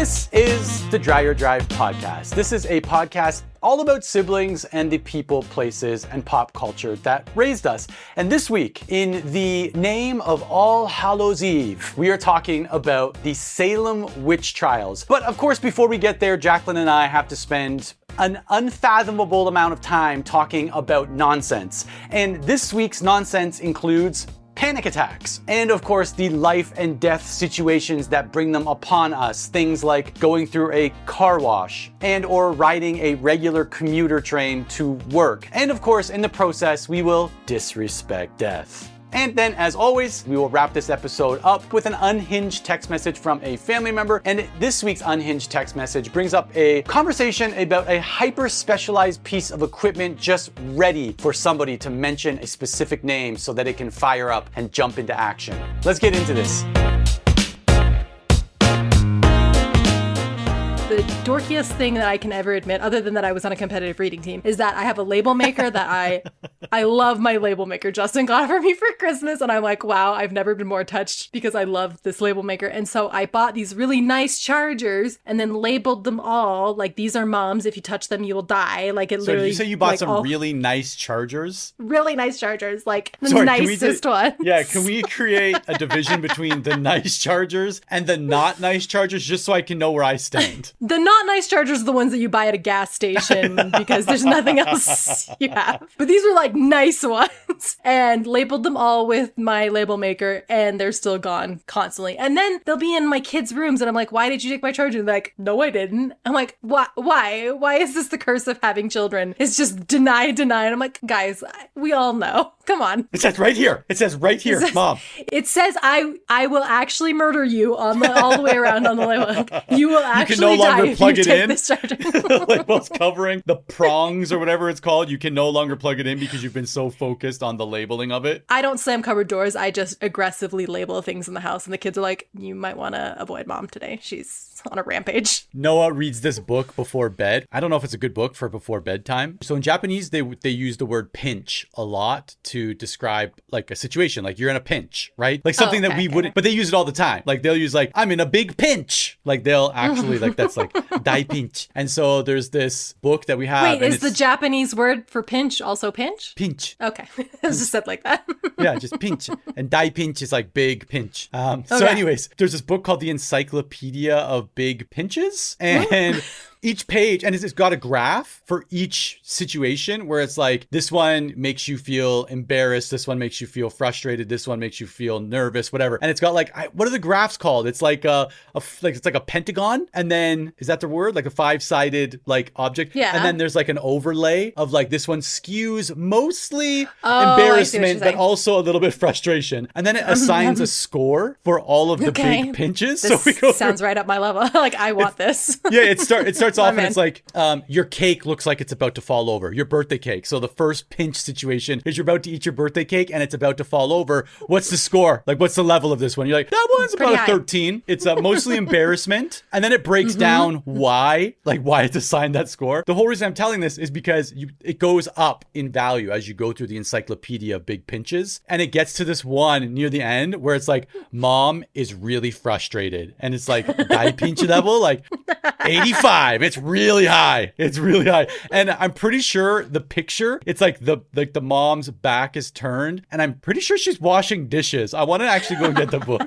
This is the Dreyer Drive podcast. This is a podcast all about siblings and the people, places, and pop culture that raised us. And this week, in the name of All Hallows Eve, we are talking about the Salem Witch Trials. But of course, before we get there, Jacqueline and I have to spend an unfathomable amount of time talking about nonsense. And this week's nonsense includes panic attacks, and of course the life and death situations that bring them upon us. Things like going through a car wash and or riding a regular commuter train to work. And of course, in the process, we will disrespect death. And then, as always, we will wrap this episode up with an unhinged text message from a family member. And this week's unhinged text message brings up a conversation about a hyper-specialized piece of equipment just ready for somebody to mention a specific name so that it can fire up and jump into action. Let's get into this. The dorkiest thing that I can ever admit, other than that I was on a competitive reading team, is that I have a label maker that I love my label maker. Justin got it for me for Christmas, and I'm like, wow, I've never been more touched because I love this label maker. And so I bought these really nice chargers and then labeled them all like, these are Mom's. If you touch them, you will die. Like it literally. So did you say you bought some really nice chargers? Really nice chargers, like the nicest ones. Yeah, can we create a division between the nice chargers and the not nice chargers, just so I can know where I stand? The not nice chargers are the ones that you buy at a gas station because there's nothing else you have. But these were like nice ones, and labeled them all with my label maker, and they're still gone constantly. And then they'll be in my kids' rooms, and I'm like, why did you take my charger? And they're like, no, I didn't. I'm like, why? Why is this the curse of having children? It's just deny. And I'm like, guys, we all know. Come on. It says right here. It says right here, Mom. It says I will actually murder you on the all the way around on the label. Like, you will actually you can no die longer if plug you it take in. This charger. The label's covering the prongs or whatever it's called. You can no longer plug it in because you've been so focused on the labeling of it. I don't slam cupboard doors. I just aggressively label things in the house, and the kids are like, you might want to avoid Mom today. She's on a rampage. Noah reads this book before bed. I don't know if it's a good book for before bedtime. So in Japanese, they use the word pinch a lot to describe like a situation, like you're in a pinch, right? Like something that we wouldn't, but they use it all the time. Like they'll use like, I'm in a big pinch. Like they'll actually like, that's like dai pinch. And so there's this book that we have. Wait, is the Japanese word for pinch also pinch? Pinch. Okay. It was just said like that. Yeah, just pinch. And dai pinch is like big pinch. So anyways, there's this book called the Encyclopedia of Big Pinches. And each page, and it's got a graph for each situation where it's like, this one makes you feel embarrassed, this one makes you feel frustrated, this one makes you feel nervous, whatever. And it's got like, what are the graphs called? It's like it's like a pentagon, and then is that the word? Like a 5-sided like object. Yeah. And then there's like an overlay of like, this one skews mostly embarrassment, but also a little bit frustration. And then it assigns a score for all of the big pinches. This so we go sounds right up my level. Like I want this. Yeah, it starts off and it's like, your cake looks like it's about to fall over. Your birthday cake. So the first pinch situation is you're about to eat your birthday cake and it's about to fall over. What's the score? Like, what's the level of this one? You're like, that one's about a 13. It's mostly embarrassment. And then it breaks down why it's assigned that score. The whole reason I'm telling this is because it goes up in value as you go through the Encyclopedia of Big Pinches. And it gets to this one near the end where it's like, Mom is really frustrated. And it's like, dai pinch level, like 85. It's really high. It's really high. And I'm pretty sure the picture, it's like the mom's back is turned, and I'm pretty sure she's washing dishes. I want to actually go and get the book.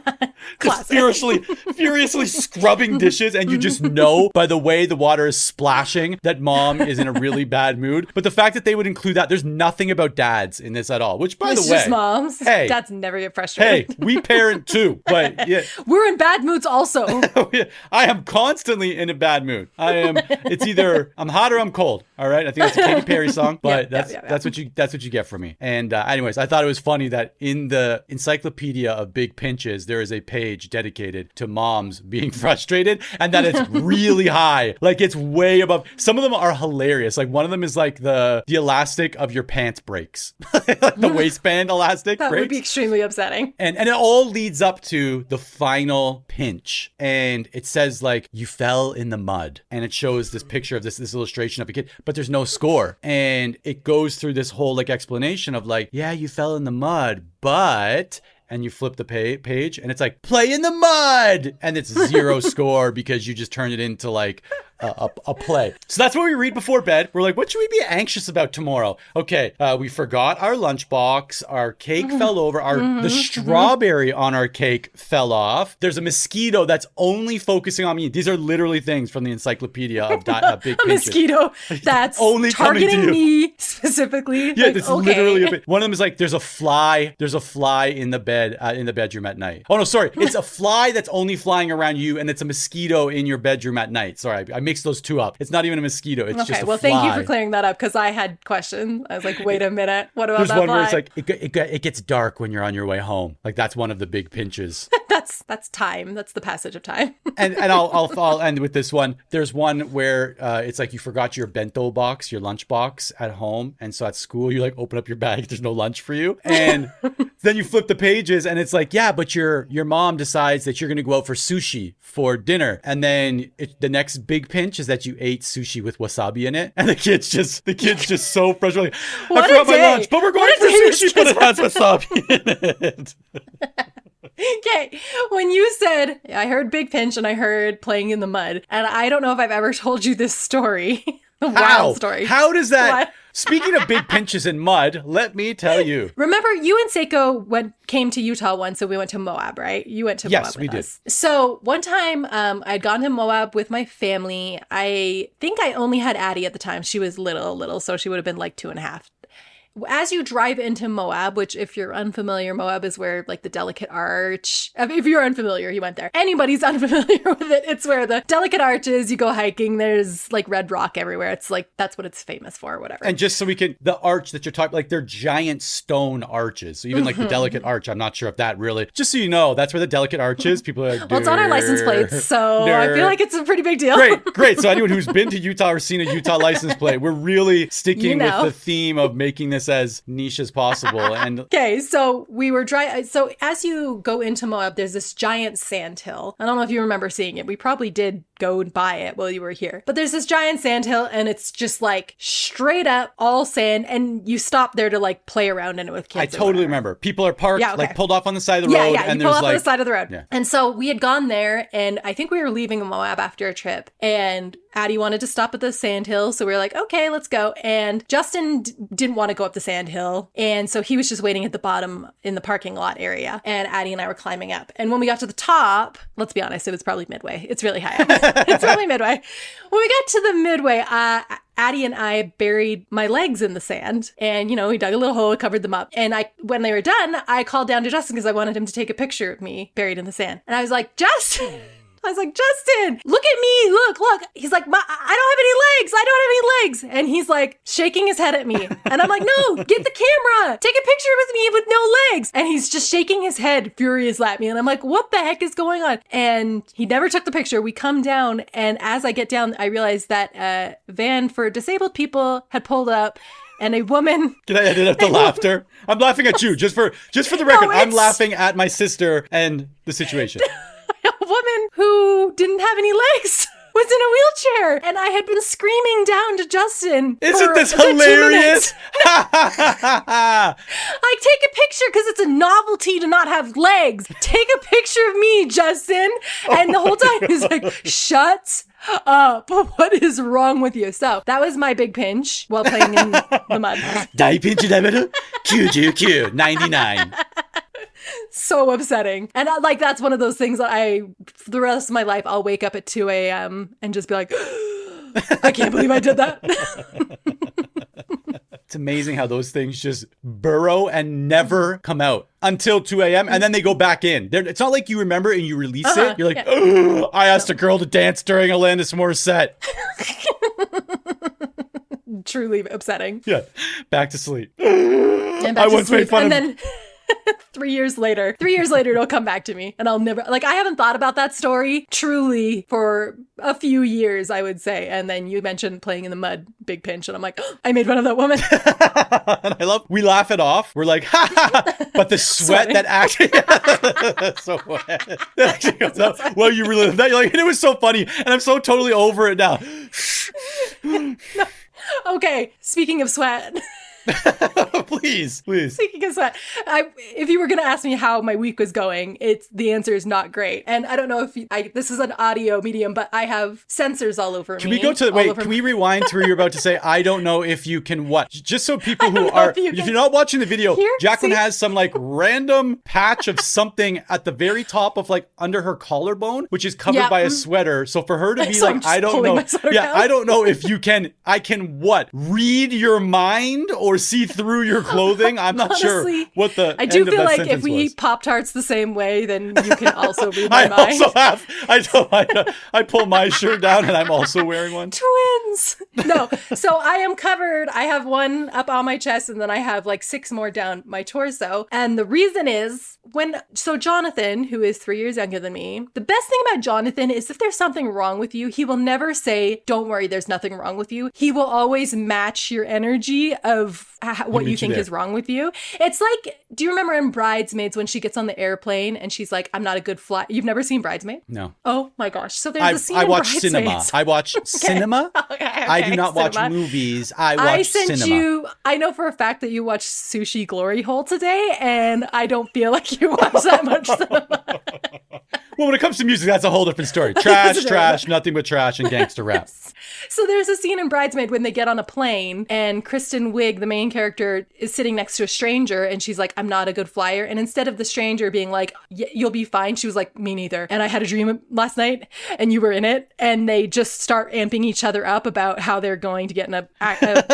Just furiously scrubbing dishes, and you just know by the way the water is splashing that Mom is in a really bad mood. But the fact that they would include that, there's nothing about dads in this at all, which by the way, it's just moms. Hey, dads never get frustrated. Hey, we parent too, but yeah. We're in bad moods also. I am constantly in a bad mood. It's either I'm hot or I'm cold. All right. I think that's a Katy Perry song, but that's what you get from me. And anyways, I thought it was funny that in the Encyclopedia of Big Pinches, there is a page dedicated to moms being frustrated, and that it's really high. Like it's way above. Some of them are hilarious. Like one of them is like the elastic of your pants breaks, like the waistband elastic that breaks. Would be extremely upsetting. And it all leads up to the final pinch. And it says like, you fell in the mud. And it shows this picture of this illustration of a kid, but there's no score. And it goes through this whole like explanation of like, yeah, you fell in the mud, but and you flip the page and it's like, play in the mud. And it's 0 score because you just turned it into like a play. So that's what we read before bed. We're like, what should we be anxious about tomorrow? Okay, we forgot our lunchbox. Our cake fell over. The strawberry on our cake fell off. There's a mosquito that's only focusing on me. These are literally things from the encyclopedia of big pinches. Mosquito that's only targeting me specifically. Yeah, it's literally one of them is like, there's a fly in the bed in the bedroom at night. Oh no, sorry, it's a fly that's only flying around you, and it's a mosquito in your bedroom at night. Sorry, I mixed those two up. It's not even a mosquito. It's just a fly. Thank you for clearing that up because I had questions. I was like, wait a minute, what about that fly? There's one where it's like it gets dark when you're on your way home. Like that's one of the big pinches. That's time. That's the passage of time. and I'll end with this one. There's one where it's like you forgot your bento box, your lunch box at home, and so at school you like open up your bag. There's no lunch for you, and then you flip the pages, and it's like, yeah, but your mom decides that you're going to go out for sushi for dinner, and then the next big pinch is that you ate sushi with wasabi in it, and the kid's just so frustrated. Like, I forgot my lunch, but we're going for sushi, but it has wasabi in it. Okay, when you said, I heard big pinch and I heard playing in the mud, and I don't know if I've ever told you this story. Wild story. How does that... What? Speaking of big pinches in mud, let me tell you. Remember, you and Seiko came to Utah once, so we went to Moab, right? You went to Moab with us. Yes, we did. So one time, I'd gone to Moab with my family. I think I only had Addie at the time. She was little, so she would have been like 2.5. As you drive into Moab, which if you're unfamiliar, Moab is where like the Delicate Arch, if you're unfamiliar, you went there. Anybody's unfamiliar with it. It's where the Delicate Arch is. You go hiking. There's like red rock everywhere. It's like, that's what it's famous for, whatever. And just so the arch that you're talking, like they're giant stone arches. So even like the Delicate Arch, I'm not sure if that really, just so you know, that's where the Delicate Arch is. People are like, well, it's on our license plates. So I feel like it's a pretty big deal. Great. So anyone who's been to Utah or seen a Utah license plate, we're really sticking with the theme of making this as niche as possible. And okay, so we were so as you go into Moab, there's this giant sand hill. I don't know if you remember seeing it. We probably did go and buy it while you were here. But there's this giant sand hill, and it's just like straight up all sand, and you stop there to like play around in it with kids. I totally remember. People are parked, like pulled off on the side of the road. Yeah, and you pull off on the side of the road. Yeah. And so we had gone there, and I think we were leaving Moab after a trip, and Addie wanted to stop at the sand hill, so we were like, okay, let's go. And Justin didn't want to go up the sand hill, and so he was just waiting at the bottom in the parking lot area, and Addie and I were climbing up. And when we got to the top, let's be honest, it was probably midway. It's really high up. It's probably midway. When we got to the midway, Addie and I buried my legs in the sand, and, we dug a little hole, covered them up. And when they were done, I called down to Justin because I wanted him to take a picture of me buried in the sand. And I was like, Justin, look at me. Look. He's like, I don't have any legs. And he's like shaking his head at me. And I'm like, no, get the camera. Take a picture with me with no legs. And he's just shaking his head furiously at me. And I'm like, what the heck is going on? And he never took the picture. We come down. And as I get down, I realize that a van for disabled people had pulled up. And a woman... Can I edit out the laughter? I'm laughing at you. Just for the record, no, I'm laughing at my sister and the situation. A woman who didn't have any legs was in a wheelchair, and I had been screaming down to Justin. Isn't this hilarious? I take a picture because it's a novelty to not have legs. Take a picture of me, Justin. And the whole time he's like, shut up. What is wrong with you? So that was my big pinch while playing in the mud. 大ピンチだめだ。99, 99. So upsetting. And that's one of those things that for the rest of my life, I'll wake up at 2 a.m. and just be like, I can't believe I did that. It's amazing how those things just burrow and never come out until 2 a.m. and then they go back in. It's not like you remember and you release it. You're like, I asked a girl to dance during Alanis Morissette. Truly upsetting. Yeah. Back to sleep. And back I once made fun of... And then 3 years later, it'll come back to me, and I'll never, I haven't thought about that story truly for a few years, I would say. And then you mentioned playing in the mud, big pinch, and I'm like, I made fun of that woman. And we laugh it off. We're like, ha ha ha. But the sweat that actually, so wet. That actually comes out. Well, you relive that. You're like, it was so funny, and I'm so totally over it now. No. Okay, speaking of sweat. Please. Speaking of sweat, if you were going to ask me how my week was going, the answer is not great. And I don't know if this is an audio medium, but I have sensors all over me. Can we go to, can we rewind to where you're about to say, I don't know if you can what? Just so people who are, if you're not watching the video, Jacqueline has some like random patch of something at the very top of like under her collarbone, which is covered by a sweater. So for her to be like, I don't know. Yeah, I don't know if I can what? Read your mind or see through your clothing? I'm not sure what the I do feel like if we eat Pop-Tarts the same way, then you can also read my mind. I also have. I pull my shirt down and I'm also wearing one. Twins. No. So I am covered. I have one up on my chest and then I have like 6 more down my torso. And the reason is Jonathan, who is 3 years younger than me, the best thing about Jonathan is if there's something wrong with you, he will never say, don't worry, there's nothing wrong with you. He will always match your energy of what you think is wrong with you. It's like, do you remember in Bridesmaids when she gets on the airplane and she's like, I'm not a good fly. You've never seen Bridesmaid? No. Oh my gosh. So there's a scene in Bridesmaids. I watch cinema. Okay, I do not watch movies. I watch cinema. I know for a fact that you watched Sushi Glory Hole today, and I don't feel like you watch that much cinema. Well, when it comes to music, that's a whole different story. Trash, nothing but trash and gangster rap. So there's a scene in Bridesmaid when they get on a plane and Kristen Wiig, the main character, is sitting next to a stranger and she's like, I'm not a good flyer. And instead of the stranger being like, you'll be fine, she was like, me neither. And I had a dream last night and you were in it. And they just start amping each other up about how they're going to get in a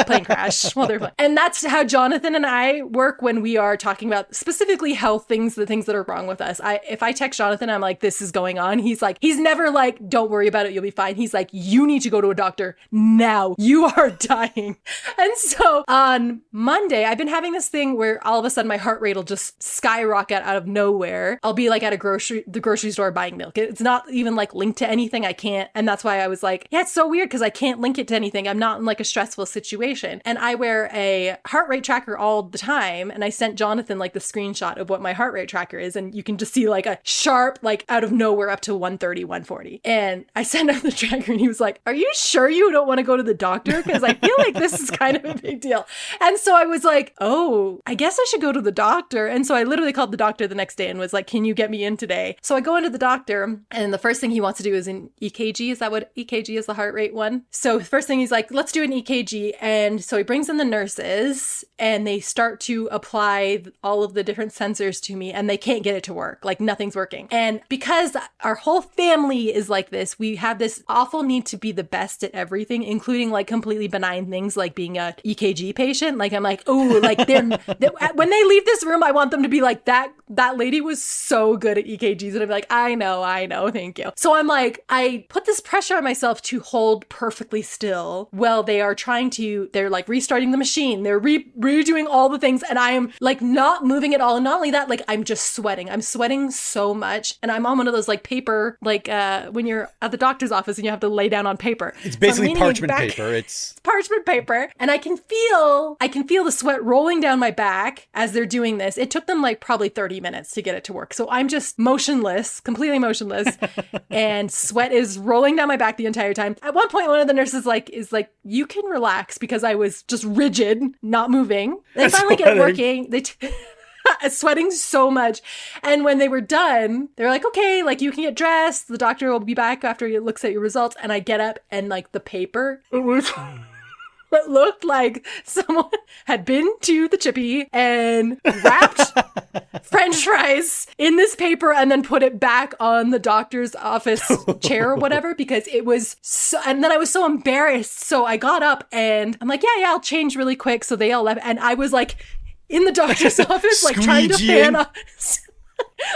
plane crash while they're flying. And that's how Jonathan and I work when we are talking about specifically health things, the things that are wrong with us. If I text Jonathan, I'm like, this is going on. He's never like, don't worry about it, you'll be fine. He's like, you need to go to a doctor now. You are dying. And so on Monday, I've been having this thing where all of a sudden my heart rate will just skyrocket out of nowhere. I'll be like at the grocery store buying milk. It's not even like linked to anything. I can't. And that's why I was like, yeah, it's so weird because I can't link it to anything. I'm not in like a stressful situation. And I wear a heart rate tracker all the time. And I sent Jonathan like the screenshot of what my heart rate tracker is. And you can just see like a sharp, like out of nowhere up to 130, 140. And I sent him the tracker and he was like, are you sure you don't want to go to the doctor? Because I feel like this is kind of a big deal. And so I was like, oh, I guess I should go to the doctor. And so I literally called the doctor the next day and was like, can you get me in today? So I go into the doctor and the first thing he wants to do is an EKG. Is that what EKG is, the heart rate one? So the first thing he's like, let's do an EKG. And so he brings in the nurses and they start to apply all of the different sensors to me and they can't get it to work. Like nothing's working. And because our whole family is like this, we have this awful need to be the best at everything, including like completely benign things like being a EKG patient. Like I'm like, oh, like when they leave this room, I want them to be like, that lady was so good at EKGs. And I'm like, I know, thank you. So I'm like, I put this pressure on myself to hold perfectly still while they're like restarting the machine. They're redoing all the things. And I am like not moving at all. And not only that, like I'm just sweating. I'm sweating so much. And I'm on one of those like paper, like when you're at the doctor's office and you have to lay down on paper. It's basically parchment paper. It's parchment paper. And I can feel the sweat rolling down my back as they're doing this. It took them like probably 30 minutes to get it to work. So I'm just motionless, completely motionless. And sweat is rolling down my back the entire time. At one point, one of the nurses is like, you can relax, because I was just rigid, not moving. They finally get it working. Sweating so much. And when they were done, they're like, okay, like you can get dressed. The doctor will be back after he looks at your results. And I get up and like the paper, it looked like someone had been to the Chippy and wrapped French fries in this paper and then put it back on the doctor's office chair or whatever, because it was so, and then I was so embarrassed. So I got up and I'm like, yeah, I'll change really quick. So they all left. And I was like in the doctor's office, like trying to fan off.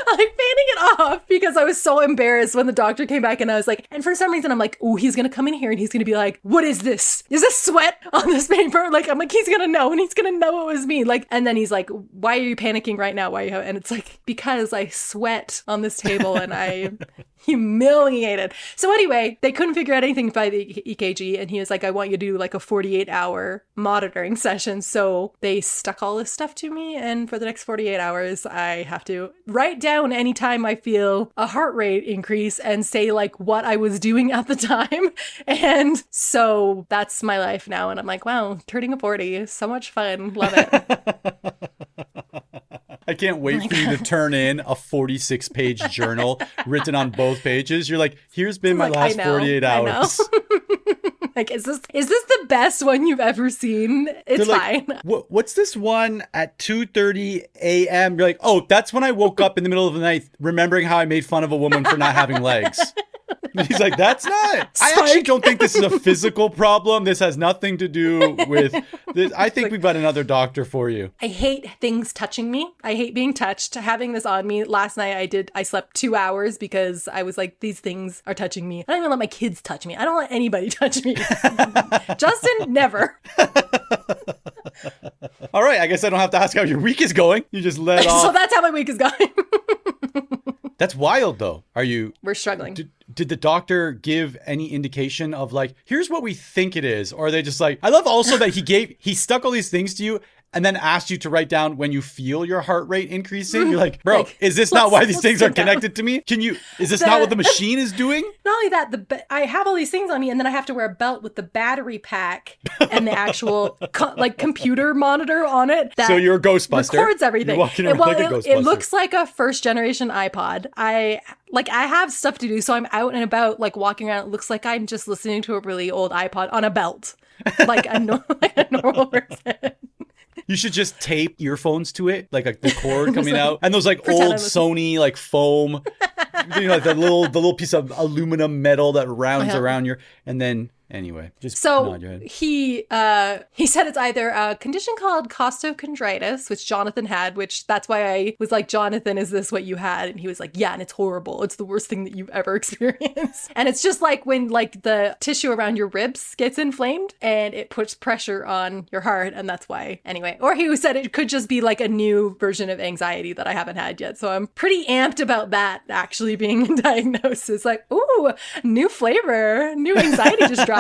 Like fanning it off because I was so embarrassed when the doctor came back, and I was like, and for some reason I'm like, oh, he's gonna come in here and he's gonna be like, what is this? Is this sweat on this paper? Like, I'm like, he's gonna know, and he's gonna know it was me. Like, and then he's like, why are you panicking right now? And it's like, because I sweat on this table and I humiliated. So anyway, they couldn't figure out anything by the EKG, and he was like, I want you to do like a 48-hour monitoring session. So they stuck all this stuff to me, and for the next 48 hours, I have to write down anytime I feel a heart rate increase and say like what I was doing at the time. And so that's my life now. And I'm like, wow, turning a 40 is so much fun. Love it. I can't wait for you to turn in a 46-page journal written on both pages. You're like, here's been my last 48 hours. Like, is this the best one you've ever seen? It's fine. What's this one at 2:30 a.m.? You're like, oh, that's when I woke up in the middle of the night remembering how I made fun of a woman for not having legs. He's like, that's not. I actually don't think this is a physical problem. This has nothing to do with this. I think we've got another doctor for you. I hate things touching me. I hate being touched. Having this on me. Last night I slept 2 hours because I was like, these things are touching me. I don't even let my kids touch me. I don't let anybody touch me. Justin, never. All right. I guess I don't have to ask how your week is going. You just let off. So that's how my week is going. That's wild, though. We're struggling. Did the doctor give any indication of like, here's what we think it is? Or are they just like, I love also that he stuck all these things to you and then asked you to write down when you feel your heart rate increasing. You're like, bro, is this not why these things are connected to me? Is this not what the machine is doing? Not only that, I have all these things on me and then I have to wear a belt with the battery pack and the actual computer monitor on it. So you're a Ghostbuster. Records everything. You're walking around like a Ghostbuster. It looks like a first generation iPod. I have stuff to do, so I'm out and about, like walking around. It looks like I'm just listening to a really old iPod on a belt, like a normal person. You should just tape earphones to it, like the cord coming out, and those like old Sony like foam, like the little piece of aluminum metal that rounds around and then. Anyway, just nod your head. He said it's either a condition called costochondritis, which Jonathan had, which that's why I was like, Jonathan, is this what you had? And he was like, yeah, and it's horrible. It's the worst thing that you've ever experienced. And it's just like when like the tissue around your ribs gets inflamed and it puts pressure on your heart. And that's why, anyway. Or he said it could just be like a new version of anxiety that I haven't had yet. So I'm pretty amped about that actually being a diagnosis. Like, ooh, new flavor, new anxiety just dropped.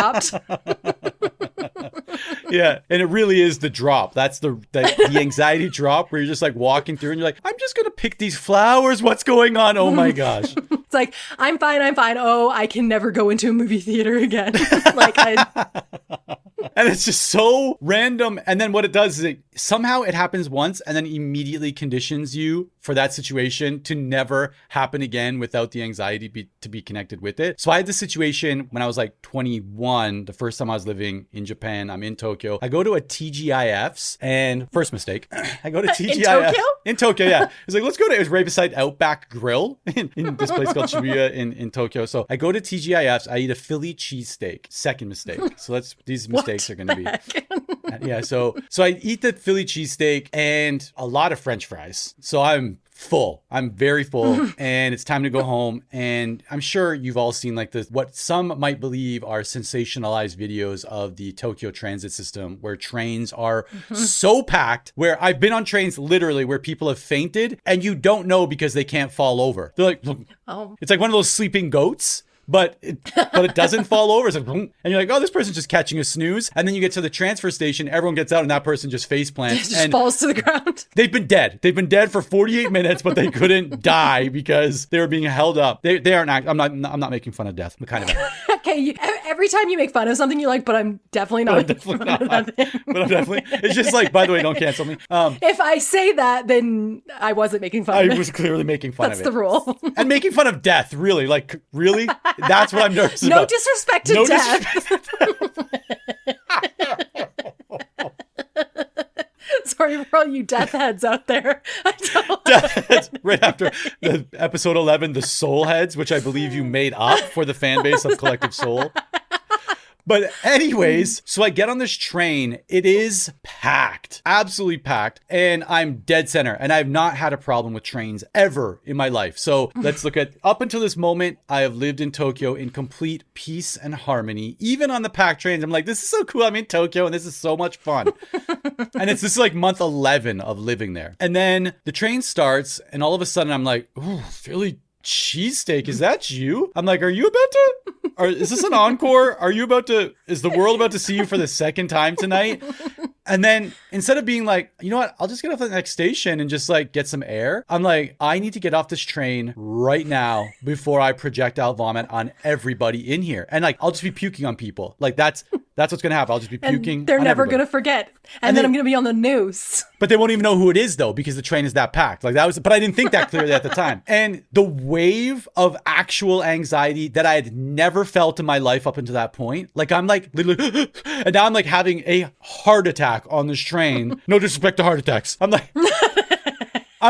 Yeah, and it really is the drop. That's the anxiety drop where you're just like walking through and you're like, I'm just gonna pick these flowers. What's going on? Oh my gosh. It's like, I'm fine. Oh, I can never go into a movie theater again. And it's just so random. And then what it does is somehow it happens once and then immediately conditions you for that situation to never happen again without the anxiety to be connected with it. So I had this situation when I was like 21, the first time I was living in Japan. I'm in Tokyo. I go to a TGIF's and first mistake. I go to TGIF. In Tokyo? In Tokyo, yeah. It's like, let's go to, it was right beside Outback Grill in this place called Shibuya in Tokyo. So I go to TGIF's. I eat a Philly cheesesteak. Second mistake. So these mistakes are going to be. Yeah. So I eat the Philly cheesesteak and a lot of French fries. So I'm full. I'm very full and it's time to go home. And I'm sure you've all seen like what some might believe are sensationalized videos of the Tokyo transit system where trains are so packed, where I've been on trains literally where people have fainted and you don't know because they can't fall over. They're like, it's like one of those sleeping goats. But it doesn't fall over. It's like, and you're like, oh, this person's just catching a snooze. And then you get to the transfer station, everyone gets out, and that person just face plants and falls to the ground. They've been dead. They've been dead for 48 minutes, but they couldn't die because they were being held up. They aren't. I'm not making fun of death. I'm kind of. Okay, every time you make fun of something, you're like, but I'm definitely not. But I'm definitely. It's just like, by the way, don't cancel me. If I say that, then I wasn't making fun of it. I was clearly making fun of it. That's the rule. And making fun of death, really. Like, really? That's what I'm nervous about. No disrespect to death. Sorry for all you death heads out there. Death heads, right after the episode 11, the soul heads, which I believe you made up for the fan base of Collective Soul. But anyways, so I get on this train. It is packed, absolutely packed. And I'm dead center. And I've not had a problem with trains ever in my life. So let's look at up until this moment, I have lived in Tokyo in complete peace and harmony. Even on the packed trains, I'm like, this is so cool. I'm in Tokyo and this is so much fun. And this is like month 11 of living there. And then the train starts and all of a sudden I'm like, ooh, Philly cheesesteak, is that you? I'm like, are you about to, is this an encore? Is the world about to see you for the second time tonight? And then instead of being like, you know what, I'll just get off the next station and just like get some air. I'm like, I need to get off this train right now before I projectile vomit on everybody in here. And like, I'll just be puking on people. Like that's what's going to happen. I'll just be puking. And they're never going to forget. And then I'm going to be on the news. But they won't even know who it is though, because the train is that packed. Like but I didn't think that clearly at the time. And the wave of actual anxiety that I had never felt in my life up until that point, like I'm like literally, and now I'm like having a heart attack on this train. No disrespect to heart attacks. I'm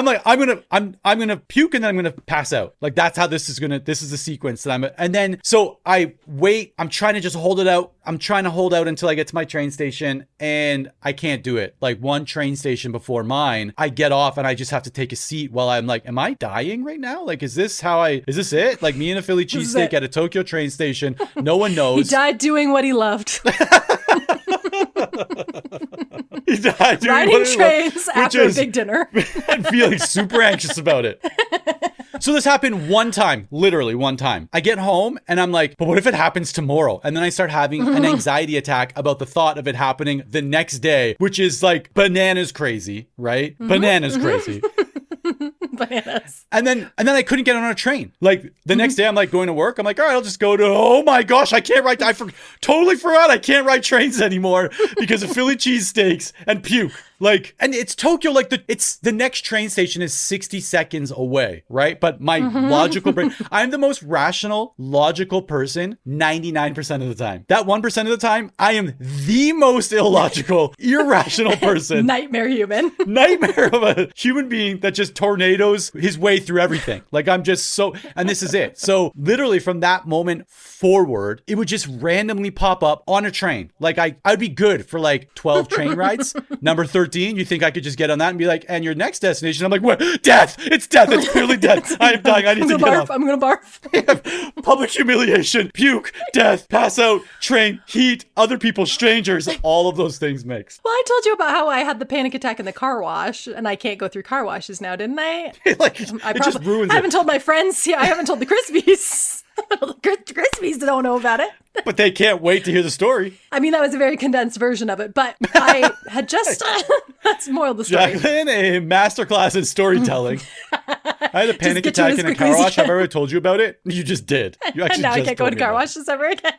gonna puke and then I'm gonna pass out. Like that's how this is the sequence that and then so I wait, I'm trying to just hold it out. I'm trying to hold out until I get to my train station and I can't do it. Like one train station before mine, I get off and I just have to take a seat while I'm like, am I dying right now? Like, is this it? Like me and a Philly cheesesteak at a Tokyo train station. No one knows. He died doing what he loved. He died doing riding trains after a big dinner. And feeling super anxious about it. So this happened one time, literally one time. I get home and I'm like, but what if it happens tomorrow? And then I start having an anxiety attack about the thought of it happening the next day, which is like bananas crazy, right? Bananas crazy. Bananas. And then I couldn't get on a train. Like the next day I'm like going to work. I'm like, all right, I'll just go to, oh my gosh, I can't ride. Totally forgot I can't ride trains anymore because of Philly cheesesteaks and puke. Like, and it's Tokyo, like the next train station is 60 seconds away, right? But my logical brain, I'm the most rational, logical person 99% of the time. That 1% of the time, I am the most illogical, irrational person. Nightmare human. Nightmare of a human being that just tornadoes his way through everything. Like I'm just so, and this is it. So literally from that moment forward, it would just randomly pop up on a train. Like I'd be good for like 12 train rides. Number 13. You think I could just get on that and be like, and your next destination? I'm like, what? Death. It's death. It's clearly death. I am dying. I need to get off. I'm going to barf. Public humiliation, puke, death, pass out, train, heat, other people, strangers, all of those things mix. Well, I told you about how I had the panic attack in the car wash and I can't go through car washes now, didn't I? Like, it just ruins it. I haven't told my friends. I haven't told the Crispies. The Crispies don't know about it. But they can't wait to hear the story. I mean, that was a very condensed version of it, but I had just... That's the moral of the story. Jacqueline, a masterclass in storytelling. I had a panic attack in a car wash. Have I ever told you about it? You just did. You actually now just I can't go to car it. washes ever again.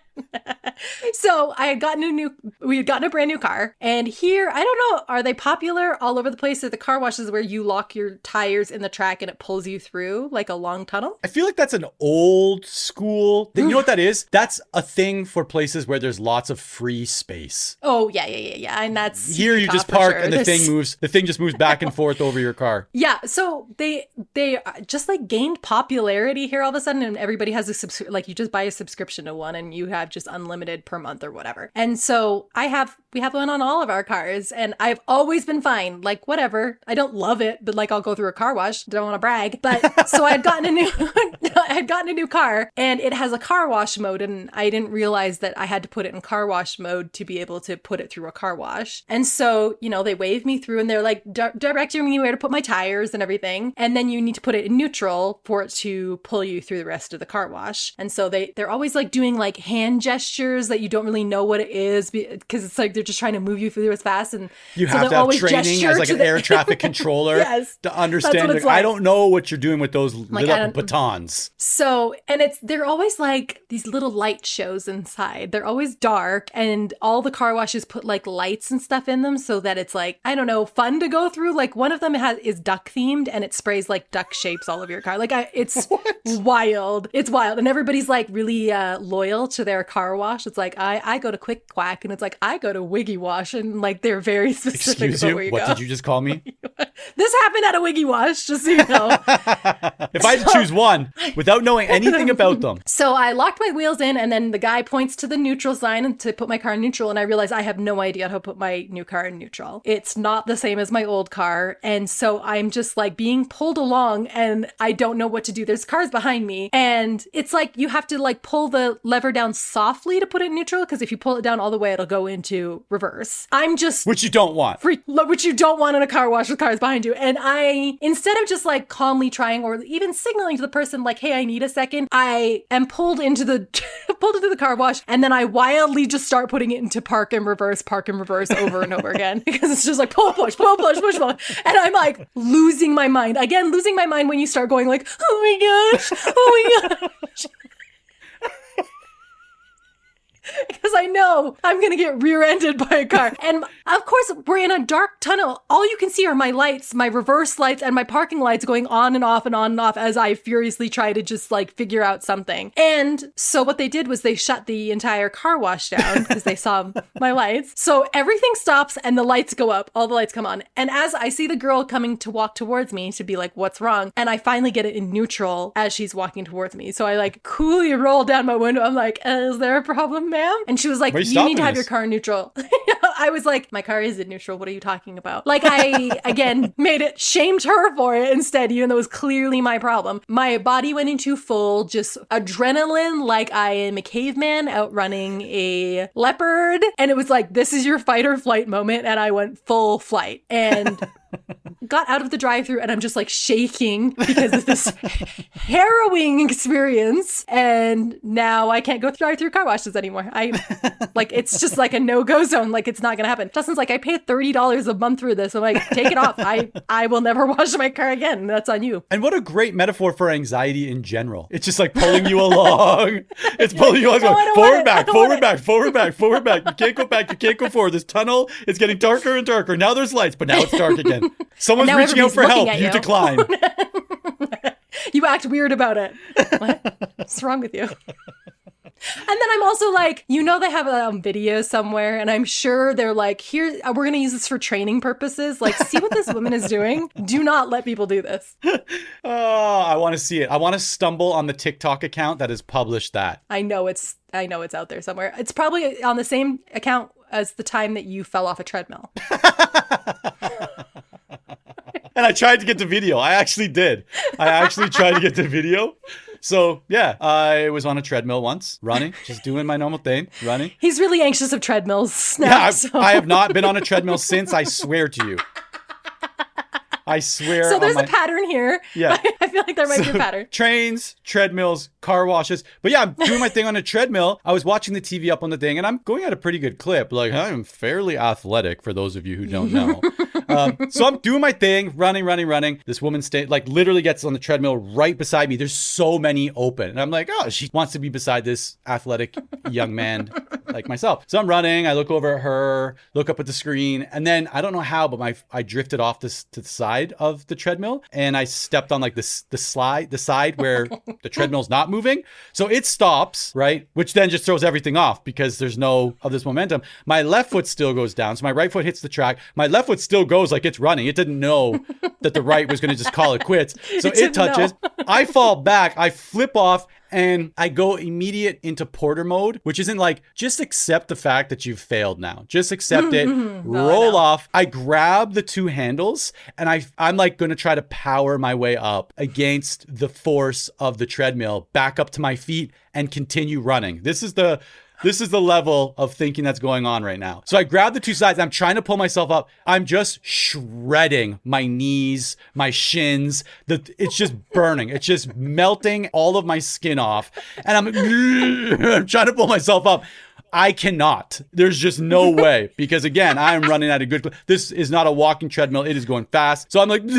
So we had gotten a brand new car, and here, I don't know, are they popular all over the place? Are the car washes where you lock your tires in the track and it pulls you through like a long tunnel? I feel like that's an old school thing. You know what that is? That's a thing for places where there's lots of free space. Oh, yeah. And that's here you just park and the thing just moves back and forth over your car. Yeah, so they just like gained popularity here all of a sudden, and everybody has like you just buy a subscription to one and you have just unlimited per month or whatever. And so we have one on all of our cars, and I've always been fine. Like, whatever. I don't love it, but like I'll go through a car wash. Don't want to brag. But so I had gotten a new car, and it has a car wash mode, and I didn't realize that I had to put it in car wash mode to be able to put it through a car wash. And so, they wave me through and they're like directing me where to put my tires and everything. And then you need to put it in neutral for it to pull you through the rest of the car wash. And so they're always like doing like hand gestures that you don't really know what it is, because it's like they're just trying to move you through as fast. And you have to have training as like an air traffic controller yes, to understand. Like, like. I don't know what you're doing with those little batons. So, and they're always like these little light shows inside. They're always dark, and all the car washes put like lights and stuff in them so that it's like, I don't know, fun to go through. Like one of them is duck themed, and it sprays like duck shapes all over your car. Like it's wild. It's wild. And everybody's like really loyal to their car wash. It's like, I go to Quick Quack, and it's like, I go to Wiggy Wash, and like they're very specific. Excuse you? Where you what go. Did you just call me? This happened at a Wiggy Wash, just so you know. If I had to choose one without knowing anything about them. So I locked my wheels in, and then the guy points to the neutral sign and to put my car in neutral, and I realize I have no idea how to put my new car in neutral. It's not the same as my old car, and so I'm just like being pulled along, and I don't know what to do. There's cars behind me, and it's like you have to like pull the lever down softly to put it in neutral, because if you pull it down all the way, it'll go into reverse. I'm just... Which you don't want. Which you don't want in a car wash with cars behind you. And I, instead of just like calmly trying or even signaling to the person like, hey, I need a second, I am pulled into the car wash, and then I wildly just start putting it into park and reverse over and over again, because it's just like pull, push, pull, push, push, pull. And I'm like losing my mind. Again, losing my mind when you start going like, oh my gosh, oh my gosh. Because I know I'm going to get rear-ended by a car. And of course, we're in a dark tunnel. All you can see are my lights, my reverse lights, and my parking lights going on and off and on and off as I furiously try to just like figure out something. And so what they did was they shut the entire car wash down because they saw my lights. So everything stops and the lights go up. All the lights come on. And as I see the girl coming to walk towards me to be like, what's wrong? And I finally get it in neutral as she's walking towards me. So I like coolly roll down my window. I'm like, is there a problem, ma'am? And she was like, you need to have your car in neutral. I was like, my car is in neutral. What are you talking about? Like I, again, shamed her for it instead, even though it was clearly my problem. My body went into full just adrenaline, like I am a caveman outrunning a leopard. And it was like, this is your fight or flight moment. And I went full flight and got out of the drive-thru, and I'm just like shaking because of this harrowing experience. And now I can't go drive-through car washes anymore. It's just like a no-go zone. Like it's not going to happen. Justin's like, I paid $30 a month for this. I'm like, take it off. I will never wash my car again. That's on you. And what a great metaphor for anxiety in general. It's just like pulling you along. It's pulling you along. Forward, back, forward, back, forward, back, forward, back. You can't go back. You can't go forward. This tunnel is getting darker and darker. Now there's lights, but now it's dark again. Someone's reaching out for help. You decline. You act weird about it. What's wrong with you? And then I'm also like, they have a video somewhere, and I'm sure they're like, here, we're going to use this for training purposes. Like, see what this woman is doing? Do not let people do this. Oh, I want to see it. I want to stumble on the TikTok account that has published that. I know it's out there somewhere. It's probably on the same account as the time that you fell off a treadmill. And I tried to get the video. I actually did. I actually tried to get the video. So, yeah, I was on a treadmill once, running, just doing my normal thing, running. He's really anxious of treadmills now. Yeah, I have not been on a treadmill since, I swear to you. I swear. So there's a pattern here. Yeah. I feel like there might be a pattern. Trains, treadmills, car washes. But yeah, I'm doing my thing on a treadmill. I was watching the TV up on the thing, and I'm going at a pretty good clip. Like, I'm fairly athletic, for those of you who don't know. So I'm doing my thing, running. This woman literally gets on the treadmill right beside me. There's so many open. And I'm like, oh, she wants to be beside this athletic young man like myself. So I'm running. I look over at her, look up at the screen. And then I don't know how, but I drifted off to the side of the treadmill, and I stepped on like the side where the treadmill's not moving. So it stops, right? Which then just throws everything off because there's no of this momentum. My left foot still goes down. So my right foot hits the track. My left foot still goes like it's running. It didn't know that the right was going to just call it quits. So it touches. I fall back. I flip off. And I go immediate into porter mode, which isn't like, just accept the fact that you've failed now. Just accept it, roll off. I grab the two handles, and I'm like going to try to power my way up against the force of the treadmill, back up to my feet and continue running. This is the level of thinking that's going on right now. So I grab the two sides. I'm trying to pull myself up. I'm just shredding my knees, my shins. It's just burning. It's just melting all of my skin off. And I'm trying to pull myself up. I cannot. There's just no way, because again, I am running at a good. This is not a walking treadmill. It is going fast. So I'm like, and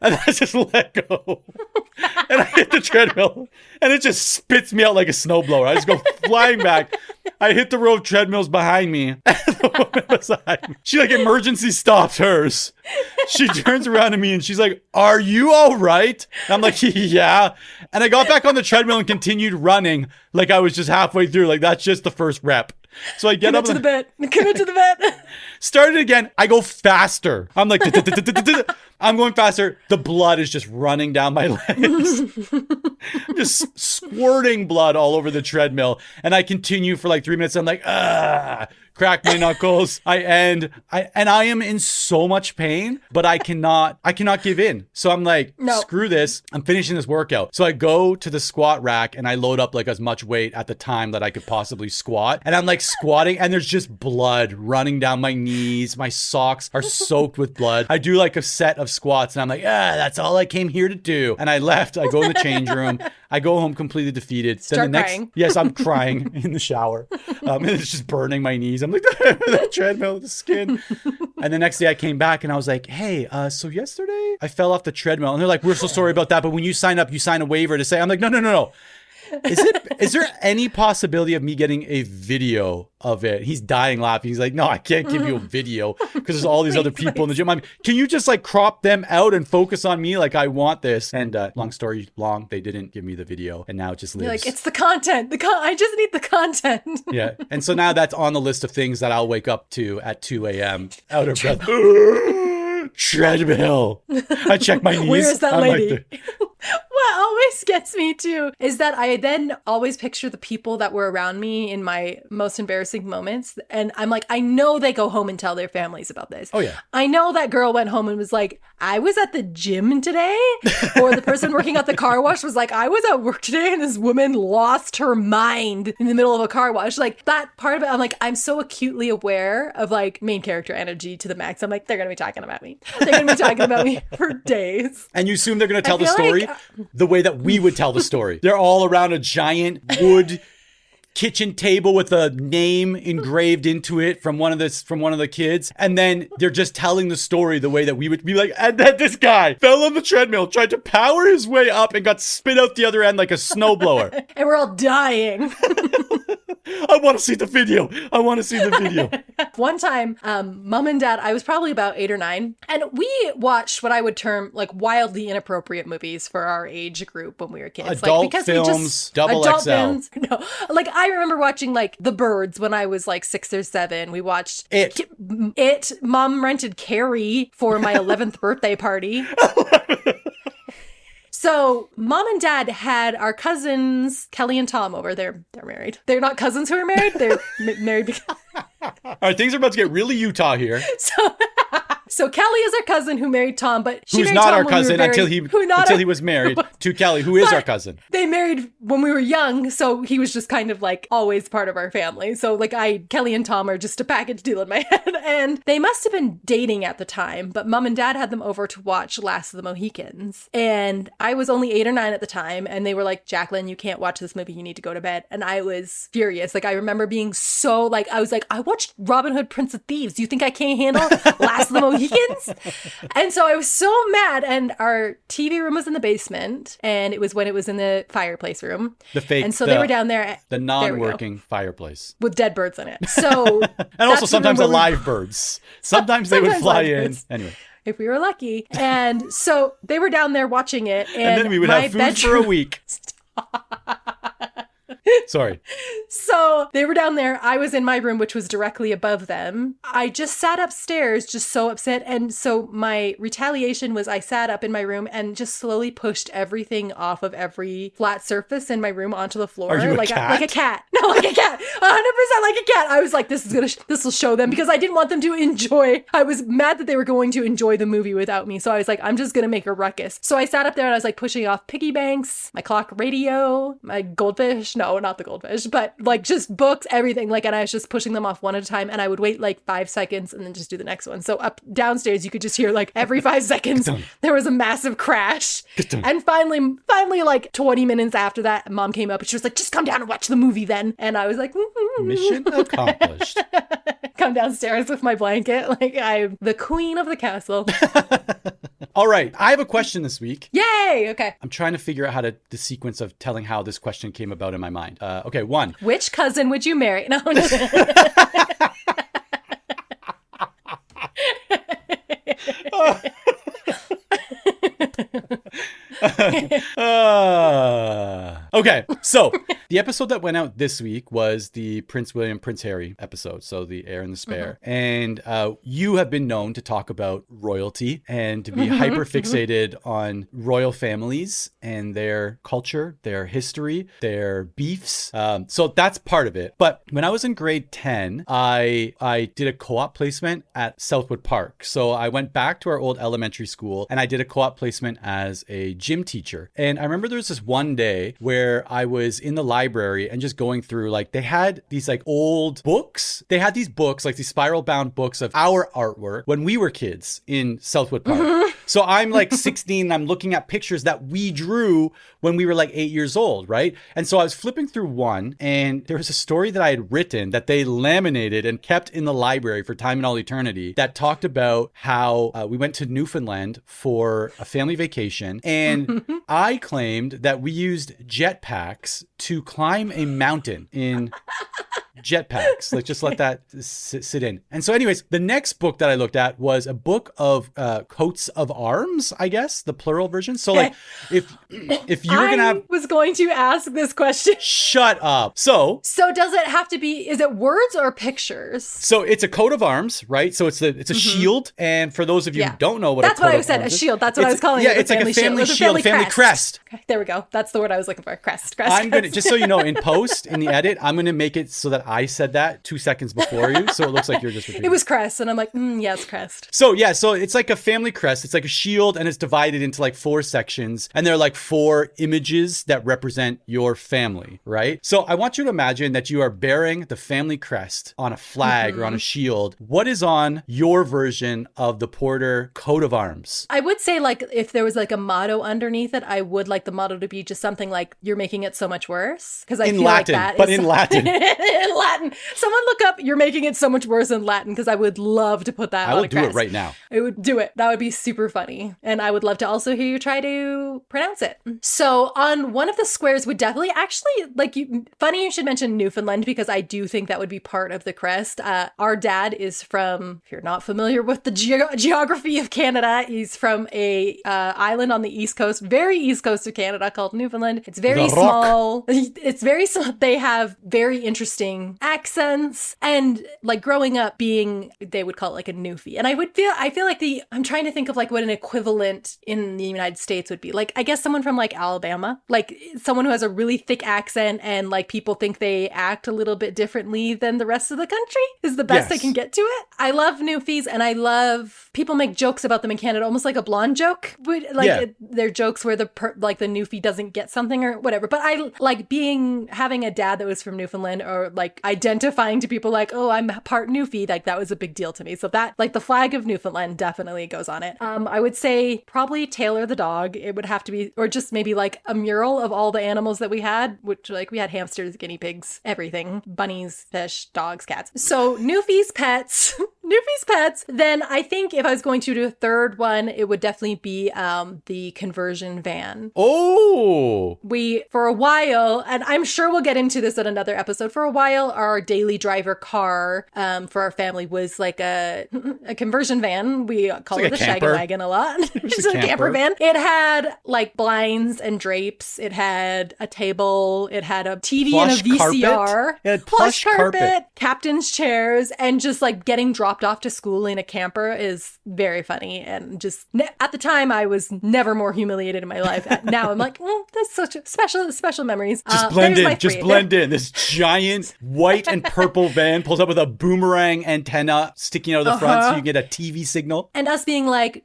I just let go, and I hit the treadmill, and it just spits me out like a snowblower. I just go flying back. I hit the row of treadmills behind me, and the woman beside me, she like emergency stops hers. She turns around to me and she's like, "Are you all right?" And I'm like, "Yeah." And I got back on the treadmill and continued running like I was just halfway through. Like, that's just the first rep. So I get up to the bit. Commit to the bit. Started again. I go faster. I'm like, I'm going faster. The blood is just running down my legs. Just squirting blood all over the treadmill. And I continue for like 3 minutes. I'm like, crack my knuckles. I am in so much pain, but I cannot give in. So I'm like, No. Screw this. I'm finishing this workout. So I go to the squat rack and I load up like as much weight at the time that I could possibly squat. And I'm like squatting and there's just blood running down my knees. My socks are soaked with blood. I do like a set of squats and I'm like, that's all I came here to do. And I left. I go in the change room. I go home completely defeated. Start crying. Yes, I'm crying in the shower. And it's just burning my knees. I'm like, that treadmill, the skin. And the next day I came back and I was like, hey, so yesterday I fell off the treadmill. And they're like, we're so sorry about that. But when you sign up, you sign a waiver to say, I'm like, no. Is there any possibility of me getting a video of it? He's dying laughing. He's like, no, I can't give you a video because there's all these other people in the gym. Can you just like crop them out and focus on me? Like I want this. And long story long, they didn't give me the video and now it just lives. You're like, it's the content. I just need the content. Yeah. And so now that's on the list of things that I'll wake up to at 2 a.m. out of breath. Treadmill. I check my knees. Where is that lady? Like What always gets me too is that I then always picture the people that were around me in my most embarrassing moments. And I'm like, I know they go home and tell their families about this. Oh, yeah. I know that girl went home and was like, I was at the gym today. Or the person working at the car wash was like, I was at work today and this woman lost her mind in the middle of a car wash. Like that part of it, I'm like, I'm so acutely aware of like main character energy to the max. I'm like, they're going to be talking about me. They're going to be talking about me for days. And you assume they're going to tell the feel story like- the way that we would tell the story. They're all around a giant wood kitchen table with a name engraved into it from one of the kids. And then they're just telling the story the way that we would be like, and then this guy fell on the treadmill, tried to power his way up and got spit out the other end like a snowblower. And we're all dying. I want to see the video. One time, mom and dad, I was probably about 8 or 9, and we watched what I would term like wildly inappropriate movies for our age group when we were kids. Adult films, double XL. No, like I remember watching like The Birds when I was like 6 or 7. We watched It. Mom rented Carrie for my 11th birthday party. So mom and dad had our cousins, Kelly and Tom, over. They're married. They're not cousins who are married. They're married because... All right, things are about to get really Utah here. So Kelly is our cousin who married Tom, but she who's married not Tom our when we were cousin until he was married to Kelly, who is our cousin. They married when we were young, so he was just kind of like always part of our family. So like Kelly and Tom are just a package deal in my head, and they must have been dating at the time. But mom and dad had them over to watch Last of the Mohicans, and I was only 8 or 9 at the time, and they were like, Jacqueline, you can't watch this movie. You need to go to bed. And I was furious. Like I remember being so like I was like, I watched Robin Hood, Prince of Thieves. Do you think I can't handle Last of the Mohicans? And so I was so mad, and our TV room was in the basement, and it was when it was in the fireplace room. The fake, and so they were down there. The non-working fireplace. With dead birds in it. So and also sometimes the live birds. Sometimes they would fly in. Birds. Anyway. If we were lucky. And so they were down there watching it. And then we would have food for a week. Sorry. So they were down there. I was in my room, which was directly above them. I just sat upstairs, just so upset. And so my retaliation was I sat up in my room and just slowly pushed everything off of every flat surface in my room onto the floor. Are you like cat? Like a cat. No, like a cat. 100% like a cat. I was like, this will show them, because I didn't want them to enjoy. I was mad that they were going to enjoy the movie without me. So I was like, I'm just going to make a ruckus. So I sat up there and I was like pushing off piggy banks, my clock radio, my goldfish. No, not the goldfish, but like just books, everything. Like, and I was just pushing them off one at a time, and I would wait like 5 seconds and then just do the next one. So up downstairs, you could just hear like every 5 seconds there was a massive crash. And finally, like 20 minutes after that, mom came up and she was like, just come down and watch the movie then. And I was like, mission accomplished. Come downstairs with my blanket. Like I'm the queen of the castle. All right. I have a question this week. Yay. Okay. I'm trying to figure out the sequence of telling how this question came about in my mind. Okay. 1. Which cousin would you marry? No. Okay, so the episode that went out this week was the Prince William, Prince Harry episode. So the Heir and the Spare. And you have been known to talk about royalty and to be hyper fixated on royal families and their culture, their history, their beefs. So that's part of it. But when I was in grade 10, I did a co-op placement at Southwood Park. So I went back to our old elementary school and I did a co-op placement as a gym teacher. And I remember there was this one day where I was in the library and just going through, like, they had these like old books. They had these books, like these spiral bound books of our artwork when we were kids in Southwood Park. So I'm like 16 and I'm looking at pictures that we drew when we were like 8 years old, right? And so I was flipping through one and there was a story that I had written that they laminated and kept in the library for time and all eternity that talked about how we went to Newfoundland for a family vacation. And I claimed that we used jetpacks to climb a mountain in jetpacks. Like, just let that sit in. And so anyways, the next book that I looked at was a book of coats of arms, I guess, the plural version. So like if you were gonna have... I was going to ask this question. Shut up. So does it have to be, is it words or pictures? So it's a coat of arms, right? So it's a shield. And for those of you who don't know what that's a coat what I of said, arms a shield. That's what I was calling it. Yeah, it's like a family shield, a family crest. Okay, there we go. That's the word I was looking for. Crest. I'm gonna, just so you know, in post, in the edit, I'm gonna make it so that I said that 2 seconds before you, so it looks like you're just repeating. It was crest, and I'm like, yes, crest. So yeah, so it's like a family crest. It's like a shield, and it's divided into like 4 sections, and there are like 4 images that represent your family, right? So I want you to imagine that you are bearing the family crest on a flag or on a shield. What is on your version of the Porter coat of arms? I would say, like, if there was like a motto underneath it, I would like the motto to be just something like, "You're making it so much worse." Because I feel Latin, like that but is in Latin. in Latin. Someone look up "You're making it so much worse" in Latin, because I would love to put that on a crest. I will do it right now. I would do it. That would be super funny. And I would love to also hear you try to pronounce it. So on one of the squares would definitely actually, like, funny you should mention Newfoundland, because I do think that would be part of the crest. Our dad is from, if you're not familiar with the geography of Canada, he's from a island on the east coast, very east coast of Canada, called Newfoundland. It's very small. It's very small. They have very interesting accents, and like growing up being, they would call it like a Newfie. And I feel like I'm trying to think of like what an equivalent in the United States would be. Like, I guess someone from like Alabama, like someone who has a really thick accent and like people think they act a little bit differently than the rest of the country is the best I can get to it. I love Newfies, and I love, people make jokes about them in Canada, almost like a blonde joke. They're jokes where the Newfie doesn't get something or whatever. But I like having a dad that was from Newfoundland, or like identifying to people like, oh, I'm part Newfie. Like, that was a big deal to me. So that, like, the flag of Newfoundland definitely goes on it. I would say probably Taylor the dog. It would have to be, or just maybe like a mural of all the animals that we had, which, like, we had hamsters, guinea pigs, everything, bunnies, fish, dogs, cats. So Newfie's pets. Newfie's pets. Then I think if I was going to do a third one, it would definitely be the conversion van. Oh! We, for a while, and I'm sure we'll get into this in another episode, for a while, our daily driver car for our family was like a conversion van. We call it the Shaggy Wagon a lot. Just a camper van. It had like blinds and drapes. It had a table. It had a TV and a VCR. It had plush carpet. Captain's chairs, and just like getting dropped off to school in a camper is very funny. And just at the time, I was never more humiliated in my life. Now I'm like, that's such a special memories. Just blend in. This giant white and purple van pulls up with a boomerang antenna sticking out of the front, so you get a TV signal. And us being like,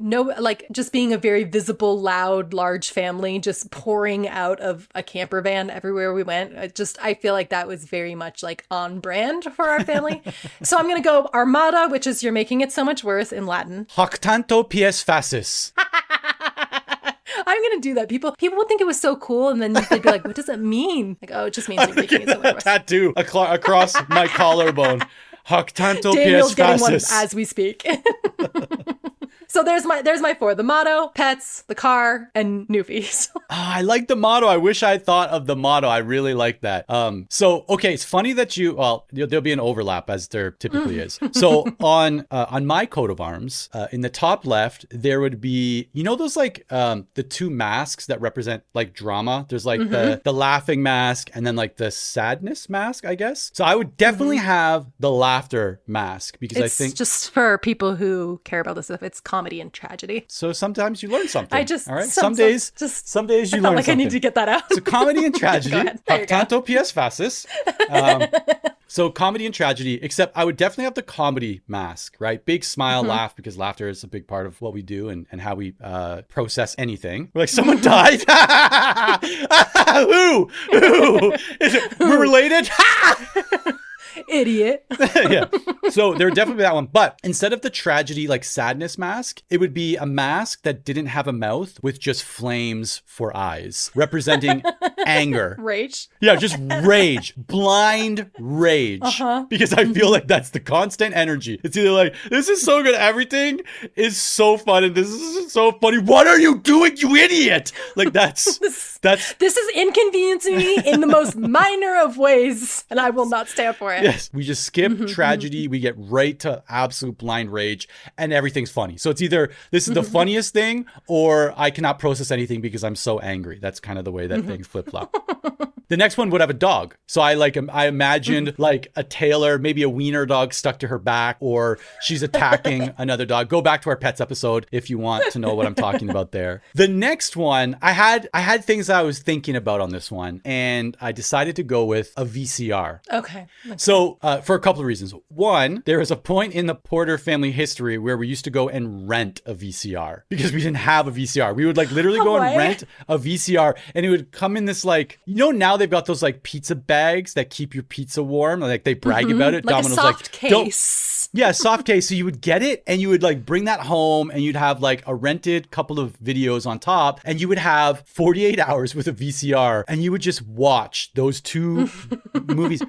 just being a very visible, loud, large family, just pouring out of a camper van everywhere we went. I feel like that was very much like on brand for our family. So I'm going to go Armada, which is "You're making it so much worse" in Latin. Hoc tanto pies facis. I'm going to do that. People would think it was so cool, and then they'd be like, what does it mean? Like, oh, it just means you're making it so much worse. Tattoo across my collarbone. Hoc tanto Daniel's pies facis. getting one as we speak. So there's my four: the motto, pets, the car, and newfies. I like the motto. I wish I thought of the motto. I really like that. So okay, it's funny that there'll be an overlap as there typically is. So on my coat of arms, in the top left, there would be, those like the two masks that represent like drama. There's like the laughing mask and then like the sadness mask, I guess. So I would definitely have the laughter mask because I think just for people who care about this stuff, it's comedy and tragedy. So sometimes you learn something. All right. Some days you learn something. I need to get that out. So comedy and tragedy. Tanto PS Facis. So comedy and tragedy, except I would definitely have the comedy mask, right? Big smile, laugh, because laughter is a big part of what we do and how we process anything. We're like, someone died? Who? We're related? Idiot. Yeah. So there would definitely be that one. But instead of the tragedy, like sadness mask, it would be a mask that didn't have a mouth with just flames for eyes, representing anger. Rage. Yeah, just rage. Blind rage. Because I feel like that's the constant energy. It's either like, this is so good. Everything is so fun and this is so funny. What are you doing, you idiot? Like that's... This is inconveniencing me in the most minor of ways, and I will not stand for it. Yes, we just skip tragedy. We get right to absolute blind rage, and everything's funny. So it's either this is the funniest thing, or I cannot process anything because I'm so angry. That's kind of the way that things flip flop. The next one would have a dog. So I imagined like a tailor, maybe a wiener dog stuck to her back, or she's attacking another dog. Go back to our pets episode if you want to know what I'm talking about there. The next one, I had things I was thinking about on this one, and I decided to go with a VCR. Okay. So for a couple of reasons. One, there was a point in the Porter family history where we used to go and rent a VCR because we didn't have a VCR. We would like literally go and rent a VCR, and it would come in this like, now they've got those like pizza bags that keep your pizza warm. Like they brag about it. Like Domino's a soft case. Yeah, soft case. So you would get it and you would like bring that home and you'd have like a rented couple of videos on top, and you would have 48 hours with a VCR and you would just watch those two movies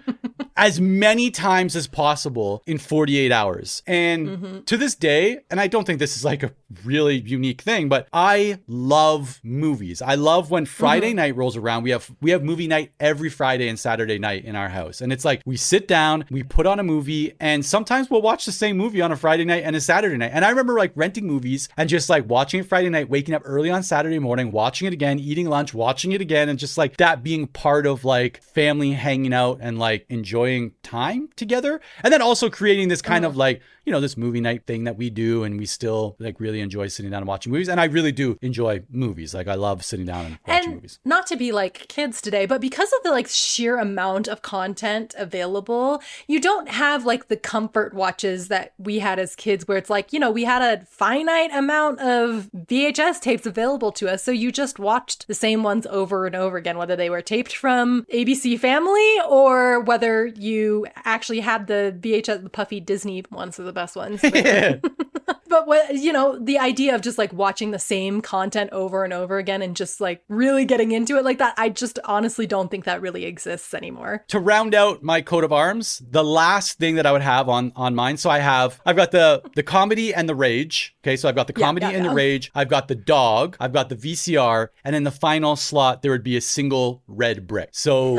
as many times as possible in 48 hours. And to this day, and I don't think this is like a really unique thing, but I love movies. I love when Friday night rolls around. We have movie night every Friday and Saturday night in our house. And it's like we sit down, we put on a movie, and sometimes we'll watch the same movie on a Friday night and a Saturday night. And I remember like renting movies and just like watching it Friday night, waking up early on Saturday morning, watching it again, eating lunch, watching it again, and just like that being part of like family hanging out and like enjoying time together. And then also creating this kind of like, this movie night thing that we do, and we still like really enjoy sitting down and watching movies. And I really do enjoy movies. Like I love sitting down and watching movies. Not to be like kids today, but because of the like sheer amount of content available, you don't have like the comfort watches that we had as kids where it's like, we had a finite amount of VHS tapes available to us. So you just watched the same ones over and over again, whether they were taped from ABC Family or whether you actually had the VHS, the puffy Disney ones are the best ones. But what, the idea of just like watching the same content over and over again and just like really getting into it like that, I just honestly don't think that really exists anymore. To round out my coat of arms, the last thing that I would have on mine. So I've got the comedy and the rage. Okay. So I've got the comedy and the rage. I've got the dog. I've got the VCR. And in the final slot, there would be a single red brick. So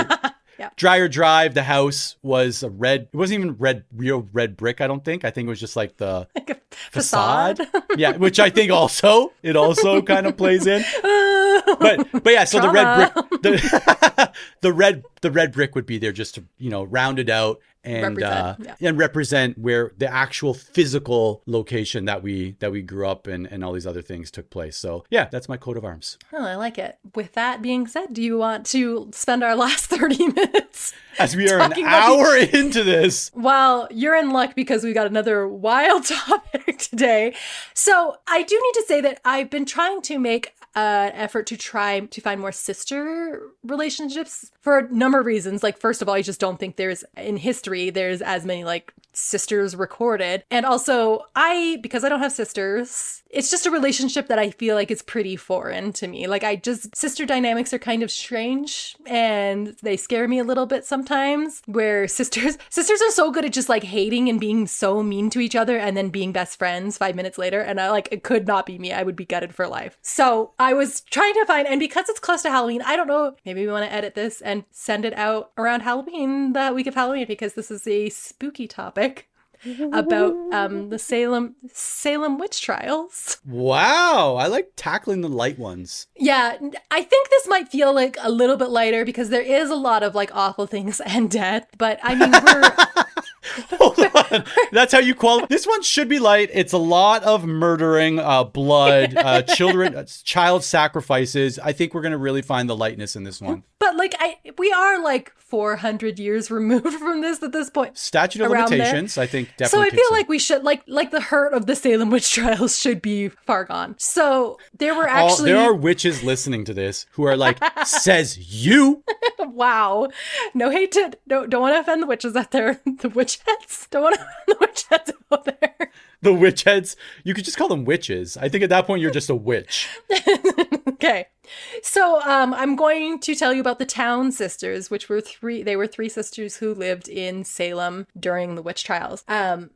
Dreyer Drive, the house was a red. It wasn't even real red brick, I don't think. I think it was just like the facade. Yeah, which I think it also kind of plays in. But yeah, so Trauma. the red brick would be there just to, round it out and represent where the actual physical location that we grew up in and all these other things took place. So yeah, that's my coat of arms. Oh, I like it. With that being said, do you want to spend our last 30 minutes as we are an hour into this? Well, you're in luck because we got another wild topic today. So I do need to say that I've been trying to make effort to try to find more sister relationships for a number of reasons. Like, first of all, I just don't think in history, there's as many like sisters recorded. And also because I don't have sisters, it's just a relationship that I feel like is pretty foreign to me. Like, sister dynamics are kind of strange and they scare me a little bit sometimes, where sisters are so good at just like hating and being so mean to each other and then being best friends 5 minutes later. And it could not be me. I would be gutted for life. So I was trying to find, and because it's close to Halloween, I don't know, maybe we want to edit this and send it out around Halloween, the week of Halloween, because this is a spooky topic about the Salem Witch Trials. Wow, I like tackling the light ones. Yeah, I think this might feel like a little bit lighter because there is a lot of like awful things and death, but I mean, Hold on. That's how you qualify. This one should be light. It's a lot of murdering, blood, child sacrifices. I think we're going to really find the lightness in this one. But like, we are like 400 years removed from this at this point. Statute of limitations, I think, definitely. So I feel like we should, like the hurt of the Salem Witch Trials should be far gone. So there are witches listening to this who are like, says you. Wow. No hate to, don't want to offend the witches out there. The witch heads. Don't want to offend the witch heads out there. The witch heads. You could just call them witches. I think at that point you're just a witch. Okay. So I'm going to tell you about the Town Sisters, which were three sisters who lived in Salem during the witch trials.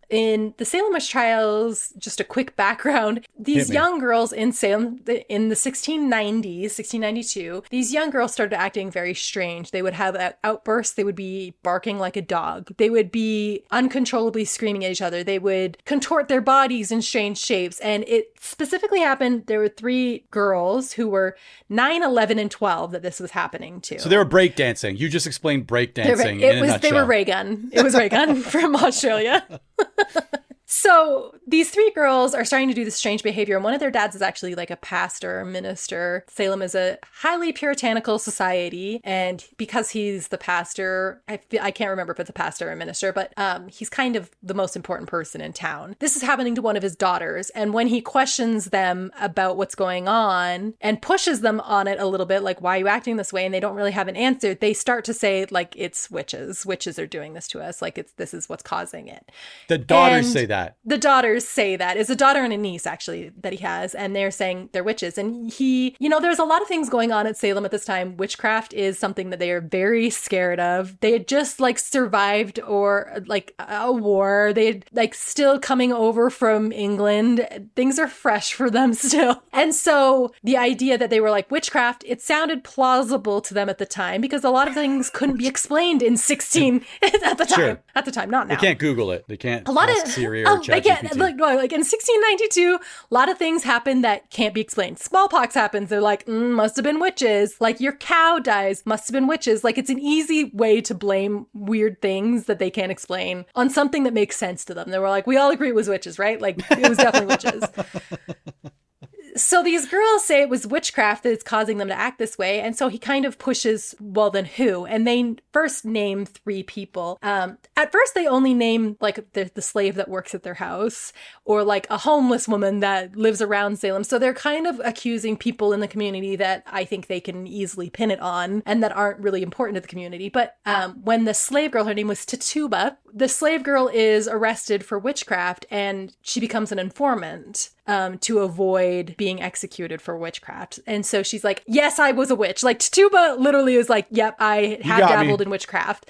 In the Salem Witch Trials, just a quick background, these young girls in Salem in the 1690s, 1692, these young girls started acting very strange. They would have outbursts. They would be barking like a dog. They would be uncontrollably screaming at each other. They would contort their bodies in strange shapes. And it specifically happened, there were 3 girls who were 9, 11, and 12 that this was happening to. So they were breakdancing. You just explained breakdancing in a nutshell. They were ray gun. It was ray gun from Australia. So these 3 girls are starting to do this strange behavior, and one of their dads is actually like a pastor or minister. Salem is a highly puritanical society, and because he's the pastor, I can't remember if it's a pastor or a minister, but he's kind of the most important person in town. This is happening to one of his daughters, and when he questions them about what's going on and pushes them on it a little bit, like, why are you acting this way? And they don't really have an answer. They start to say, like, it's witches. Witches are doing this to us. Like, this is what's causing it. The daughters say that. The daughters say that. It's a daughter and a niece, actually, that he has. And they're saying they're witches. And there's a lot of things going on at Salem at this time. Witchcraft is something that they are very scared of. They had just like survived a war. They had like still coming over from England. Things are fresh for them still. And so the idea that they were like witchcraft, it sounded plausible to them at the time because a lot of things couldn't be explained in 16 at the time. Sure. At the time, not now. They can't Google it. They can't. A lot of Siri or they can't, like in 1692, a lot of things happen that can't be explained. Smallpox happens. They're like, must have been witches. Like your cow dies. Must have been witches. Like it's an easy way to blame weird things that they can't explain on something that makes sense to them. They were like, we all agree it was witches, right? Like it was definitely witches. So these girls say it was witchcraft that is causing them to act this way. And so he kind of pushes, well, then who? And they first name 3 people. At first, they only name like the slave that works at their house or like a homeless woman that lives around Salem. So they're kind of accusing people in the community that I think they can easily pin it on and that aren't really important to the community. But when the slave girl, her name was Tituba, the slave girl is arrested for witchcraft and she becomes an informant. To avoid being executed for witchcraft. And so she's like, yes, I was a witch. Like Tituba literally is like, yep, I have dabbled in witchcraft.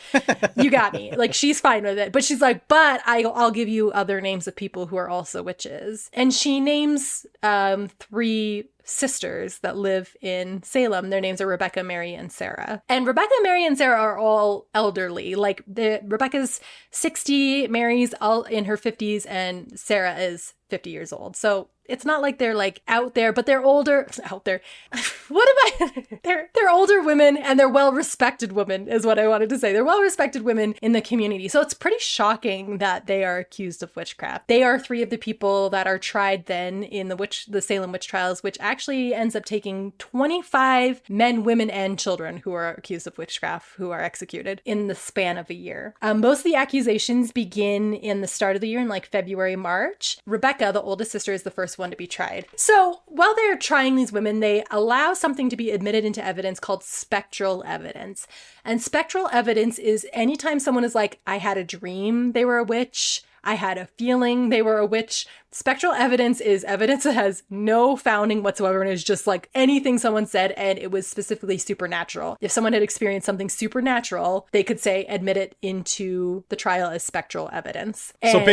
You got me. Like she's fine with it. But she's like, but I'll give you other names of people who are also witches. And she names 3 sisters that live in Salem. Their names are Rebecca, Mary, and Sarah. And Rebecca, Mary, and Sarah are all elderly. Like Rebecca's 60, Mary's all in her 50s, and Sarah is 50 years old. So it's not like they're like out there, but they're older. Out there. What am I? They're older women and they're well-respected women is what I wanted to say. They're well-respected women in the community. So it's pretty shocking that they are accused of witchcraft. They are 3 of the people that are tried then in the Salem Witch Trials, which actually ends up taking 25 men, women, and children who are accused of witchcraft who are executed in the span of a year. Most of the accusations begin in the start of the year in like February, March. Rebecca Rebecca, the oldest sister, is the first one to be tried. So while they're trying these women, they allow something to be admitted into evidence called spectral evidence. And spectral evidence is anytime someone is like, I had a dream they were a witch, I had a feeling they were a witch. Spectral evidence is evidence that has no founding whatsoever and is just like anything someone said, and it was specifically supernatural. If someone had experienced something supernatural, they could say admit it into the trial as spectral evidence. And so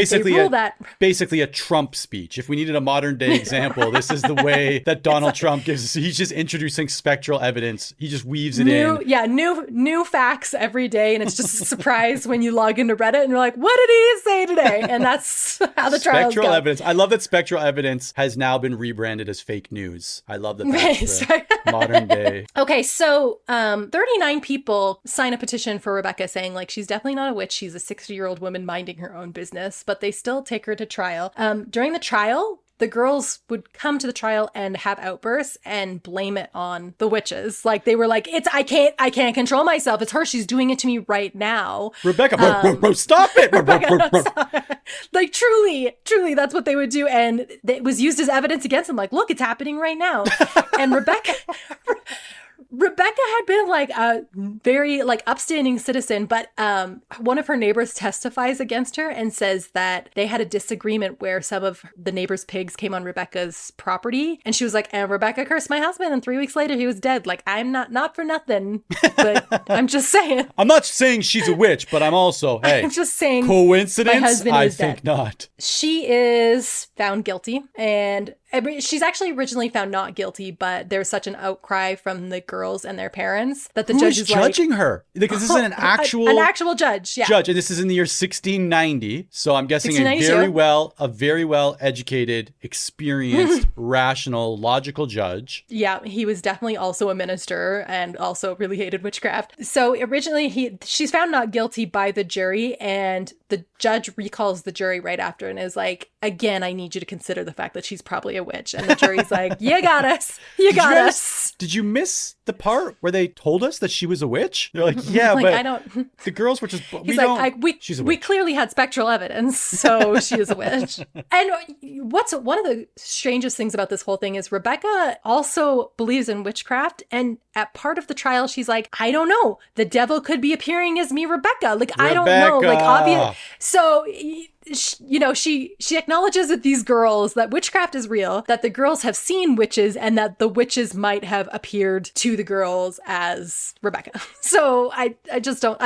basically a Trump speech. If we needed a modern day example, this is the way that Donald Trump gives. He's just introducing spectral evidence. He just weaves it in. Yeah, new facts every day, and it's just a surprise when you log into Reddit and you're like, what did he say today? And that's how the trials go. Spectral evidence. I love that spectral evidence has now been rebranded as fake news. I love that that's the modern day. Okay, so 39 people sign a petition for Rebecca saying, like, she's definitely not a witch. She's a 60-year-old woman minding her own business, but they still take her to trial. During the trial, the girls would come to the trial and have outbursts and blame it on the witches. Like, they were like, I can't control myself. It's her. She's doing it to me right now. Rebecca, stop it. Rebecca, like, truly, that's what they would do. And it was used as evidence against them. Like, look, it's happening right now. And Rebecca had been like a very like upstanding citizen, but one of her neighbors testifies against her and says that they had a disagreement where some of the neighbor's pigs came on Rebecca's property. And she was like, and Rebecca cursed my husband, and 3 weeks later he was dead. Like, I'm not for nothing, but I'm just saying. I'm not saying she's a witch, but I'm also, hey, I'm just saying. Coincidence? My husband I is think dead. not. She is found guilty, and she's actually originally found not guilty, but there's such an outcry from the girls and their parents that the judge is judging her? Because this is an actual judge, yeah. Judge, and this is in the year 1690. So I'm guessing a very well educated, experienced, rational, logical judge. Yeah, he was definitely also a minister and also really hated witchcraft. So originally she's found not guilty by the jury, and the judge recalls the jury right after and is like, again, I need you to consider the fact that she's probably a witch. And the jury's like, you got us. Did you miss the part where they told us that she was a witch? They're like, yeah, like, but I don't. The girls were just, she's a witch. We clearly had spectral evidence, so she is a witch. And what's one of the strangest things about this whole thing is Rebecca also believes in witchcraft, and at part of the trial, she's like, I don't know. The devil could be appearing as me, Rebecca. Like, I don't know. Like, obvious. So, you know, she acknowledges with these girls that witchcraft is real, that the girls have seen witches, and that the witches might have appeared to the girls as Rebecca. So I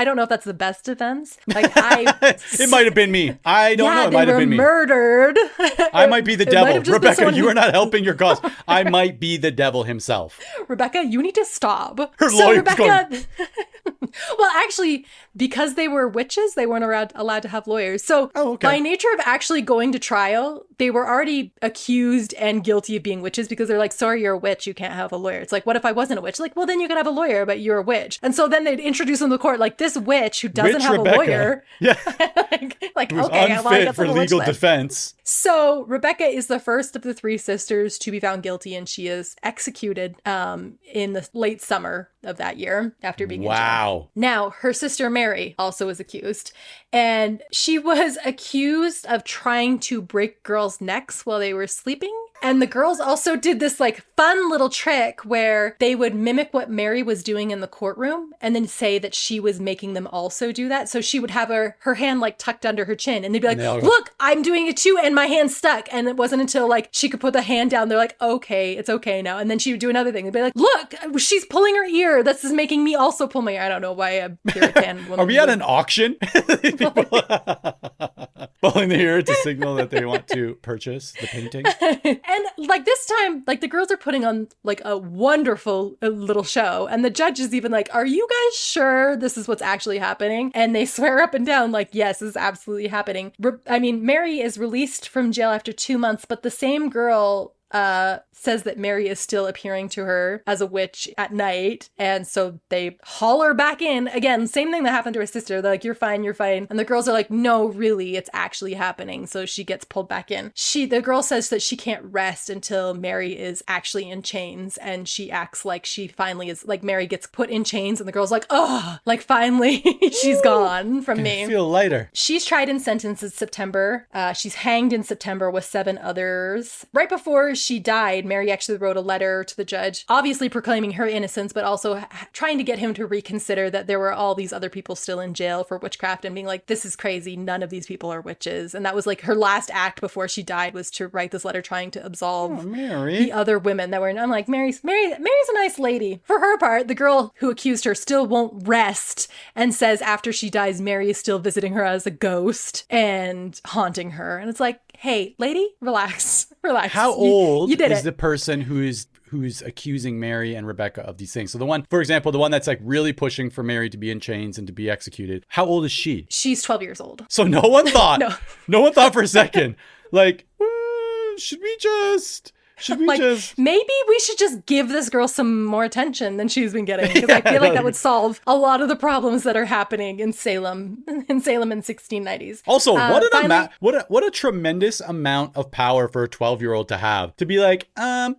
don't know if that's the best defense. Like, it might have been me. I don't know. It might have been me. Murdered. I might be the devil. Rebecca, you are not helping your cause. I might be the devil himself. Rebecca, you need to stop. Her lawyer's going. Well, actually, because they were witches, they weren't allowed to have lawyers. So by nature of actually going to trial, they were already accused and guilty of being witches, because they're like, sorry, you're a witch, you can't have a lawyer. It's like, what if I wasn't a witch? Like, well, then you could have a lawyer, but you're a witch. And so then they'd introduce them to the court, like, this witch who doesn't have Rebecca. A lawyer. Yeah. like who's okay, unfit well, I guess for legal defense. So Rebecca is the first of the three sisters to be found guilty, and she is executed in the late summer of that year after being in jail. Now, her sister Mary also was accused, and she was accused of trying to break girls' necks while they were sleeping. And the girls also did this like fun little trick where they would mimic what Mary was doing in the courtroom and then say that she was making them also do that. So she would have her hand like tucked under her chin, and they'd be like, look, I'm doing it too, and my hand's stuck. And it wasn't until like she could put the hand down, they're like, okay, it's okay now. And then she would do another thing. They'd be like, look, she's pulling her ear. This is making me also pull my ear. I don't know why a Puritan woman. Are we at an auction? Pulling the ear to signal that they want to purchase the painting. And like this time, like the girls are putting on like a wonderful little show. And the judge is even like, are you guys sure this is what's actually happening? And they swear up and down like, yes, this is absolutely happening. I mean, Mary is released from jail after 2 months, but the same girl says that Mary is still appearing to her as a witch at night. And so they haul her back in. Again, same thing that happened to her sister. They're like, you're fine, you're fine. And the girls are like, no, really, it's actually happening. So she gets pulled back in. The girl says that she can't rest until Mary is actually in chains. And she acts like she finally is, like Mary gets put in chains and the girl's like, oh, like finally she's gone from me. I feel lighter. She's tried and sentenced in September. She's hanged in September with 7 others. Right before she died, Mary actually wrote a letter to the judge, obviously proclaiming her innocence, but also trying to get him to reconsider that there were all these other people still in jail for witchcraft and being like, this is crazy. None of these people are witches. And that was like her last act before she died, was to write this letter trying to absolve the other women that were in. I'm like, Mary's a nice lady. For her part, the girl who accused her still won't rest and says after she dies, Mary is still visiting her as a ghost and haunting her. And it's like, hey, lady, relax. How old you did is it. the person who's accusing Mary and Rebecca of these things? So the one, for example, the one that's like really pushing for Mary to be in chains and to be executed. How old is she? She's 12 years old. So no one thought, no one thought for a second, like, should we just maybe we should just give this girl some more attention than she's been getting, because I feel like that would solve a lot of the problems that are happening in Salem in 1690s. Also, what a tremendous amount of power for a 12-year-old to have, to be like,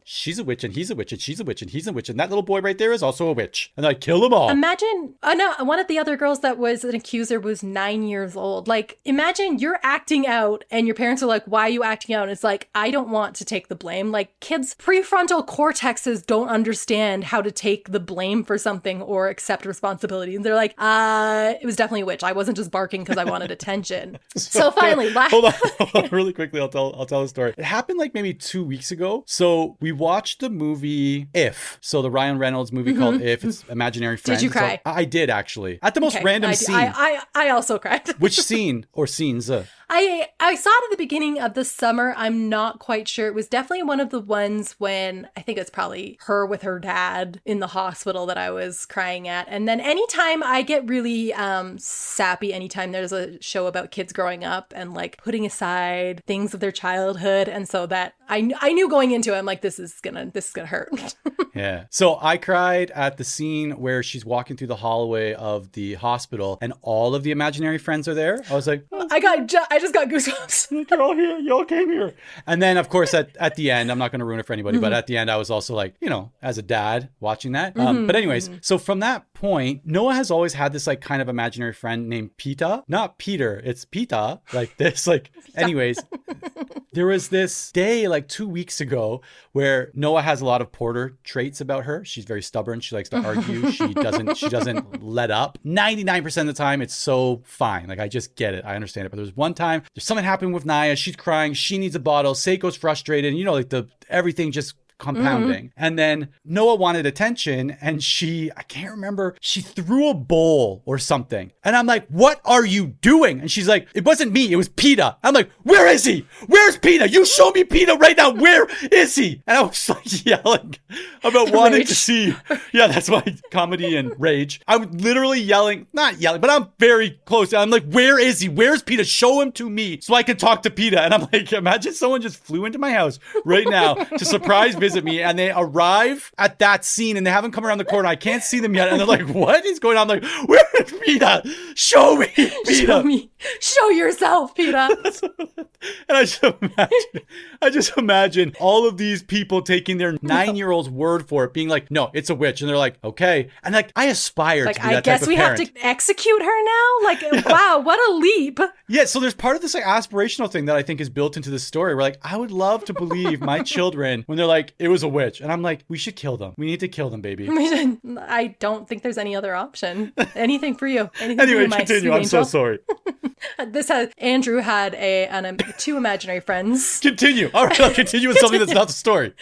she's a witch and he's a witch and she's a witch and he's a witch and that little boy right there is also a witch, and like kill them all. Imagine, no, one of the other girls that was an accuser was 9 years old. Like, imagine you're acting out and your parents are like, why are you acting out? And it's like, I don't want to take the blame. Like, kids' prefrontal cortexes don't understand how to take the blame for something or accept responsibility. And they're like, it was definitely a witch. I wasn't just barking because I wanted attention. So finally, hold on, really quickly, I'll tell a story. It happened like maybe 2 weeks ago. So we watched the movie If. So the Ryan Reynolds movie called If. It's imaginary friends. Did you cry? So I did, actually. At the most random scene. I also cried. Which scene or scenes? I saw it at the beginning of the summer. I'm not quite sure. It was definitely one of the ones when, I think it's probably her with her dad in the hospital, that I was crying at. And then anytime I get really sappy, anytime there's a show about kids growing up and like putting aside things of their childhood. And so that I knew going into it, I'm like, this is gonna hurt. Yeah. So I cried at the scene where she's walking through the hallway of the hospital and all of the imaginary friends are there. I was like, I just got goosebumps. You're all here. Y'all came here. And then, of course, at the end, I'm not going to ruin it for anybody, but at the end, I was also like, as a dad watching that. But anyways, so from that point, Noah has always had this like kind of imaginary friend named Pita. Not Peter, it's Pita. Like this, like, anyways. There was this day like 2 weeks ago where Noah has a lot of Porter traits about her. She's very stubborn. She likes to argue. She doesn't let up. 99% of the time, it's so fine. Like, I just get it. I understand it. But there was one time, there's something happened with Naya. She's crying. She needs a bottle. Seiko's frustrated. And, like everything just compounding. And then Noah wanted attention and I can't remember, she threw a bowl or something. And I'm like, what are you doing? And she's like, it wasn't me, it was PETA. I'm like, where is he? Where's PETA? You show me PETA right now. Where is he? And I was like yelling about wanting to see. Yeah, that's my comedy and rage. I'm literally not yelling, but I'm very close. I'm like, where is he? Where's PETA? Show him to me so I can talk to PETA. And I'm like, imagine someone just flew into my house right now to surprise visit me, and they arrive at that scene and they haven't come around the corner. I can't see them yet, and they're like, what is going on? I'm like, where is PETA? Show me PETA. Show yourself, PETA. And I just imagine all of these people taking their 9-year-old's word for it, being like, no, it's a witch. And they're like, okay. And like, I aspire to be that type of parent. I guess we have to execute her now? Like, wow, what a leap. Yeah, so there's part of this like aspirational thing that I think is built into the story where like, I would love to believe my children when they're like, it was a witch. And I'm like, we should kill them. We need to kill them, baby. I don't think there's any other option. Anything for you. Anyway, continue. I'm so sorry. Andrew had two imaginary friends. Continue. All right, I'll continue with something that's not the story.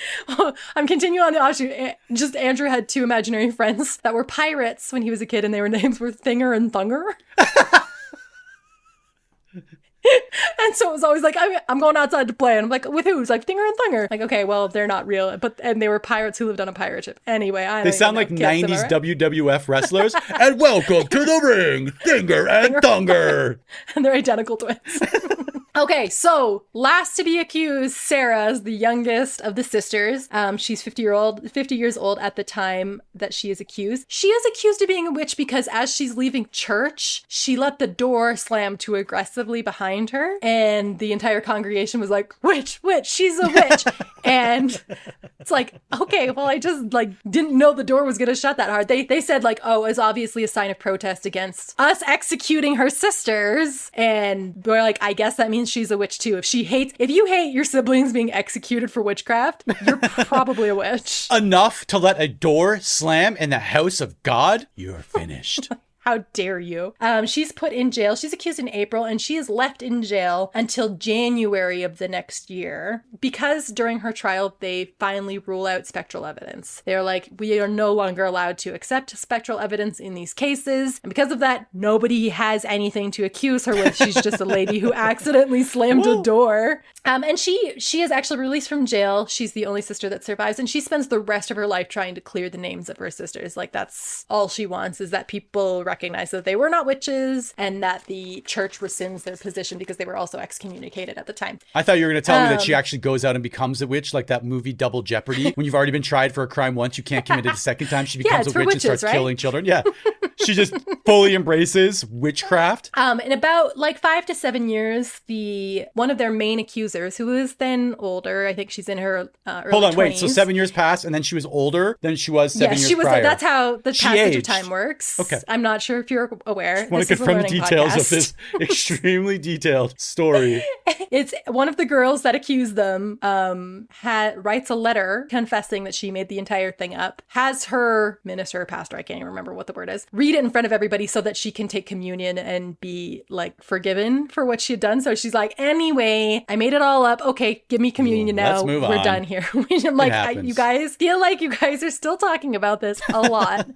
I'm continuing on the offshoot. Just Andrew had two imaginary friends that were pirates when he was a kid, and their names were Thinger and Thunger. And so it was always like, I'm going outside to play. And I'm like, with who? It's like, Thinger and Thunger. Like, okay, well, they're not real. And they were pirates who lived on a pirate ship. Anyway, they sound like 90s WWF wrestlers. And welcome to the ring, Thinger and Thunger. And they're identical twins. Okay, so last to be accused, Sarah is the youngest of the sisters. She's 50 years old at the time that she is accused. She is accused of being a witch because as she's leaving church, she let the door slam too aggressively behind her, and the entire congregation was like, "Witch, witch, she's a witch." And it's like, okay, well, I just like didn't know the door was gonna shut that hard. They said like, oh, it's obviously a sign of protest against us executing her sisters, and we're like, I guess that means she's a witch too. If you hate your siblings being executed for witchcraft, you're probably a witch. Enough to let a door slam in the house of God? You're finished. How dare you? She's put in jail. She's accused in April, and she is left in jail until January of the next year because during her trial, they finally rule out spectral evidence. They're like, we are no longer allowed to accept spectral evidence in these cases. And because of that, nobody has anything to accuse her with. She's just a lady who accidentally slammed a door. And she is actually released from jail. She's the only sister that survives, and she spends the rest of her life trying to clear the names of her sisters. Like, that's all she wants, is that people recognize that they were not witches and that the church rescinds their position because they were also excommunicated at the time. I thought you were going to tell me that she actually goes out and becomes a witch, like that movie Double Jeopardy. When you've already been tried for a crime once, you can't commit it a second time. She becomes a witch and starts killing children. Yeah. She just fully embraces witchcraft. In about like 5 to 7 years, one of their main accusers, who is then older, I think she's in her early Hold on, 20s. wait. So 7 years passed, and then she was older than she was 7 years prior. That's how the passage aged. of time works. Okay. I'm not sure if you're aware. I want to confirm the details of this extremely detailed story. It's one of the girls that accused them writes a letter confessing that she made the entire thing up, has her minister or pastor, I can't even remember what the word is, read it in front of everybody so that she can take communion and be like forgiven for what she had done. So she's like, anyway, I made it all up. Okay, give me communion now. Let's move We're on. done here. I'm like, you guys feel like you guys are still talking about this a lot.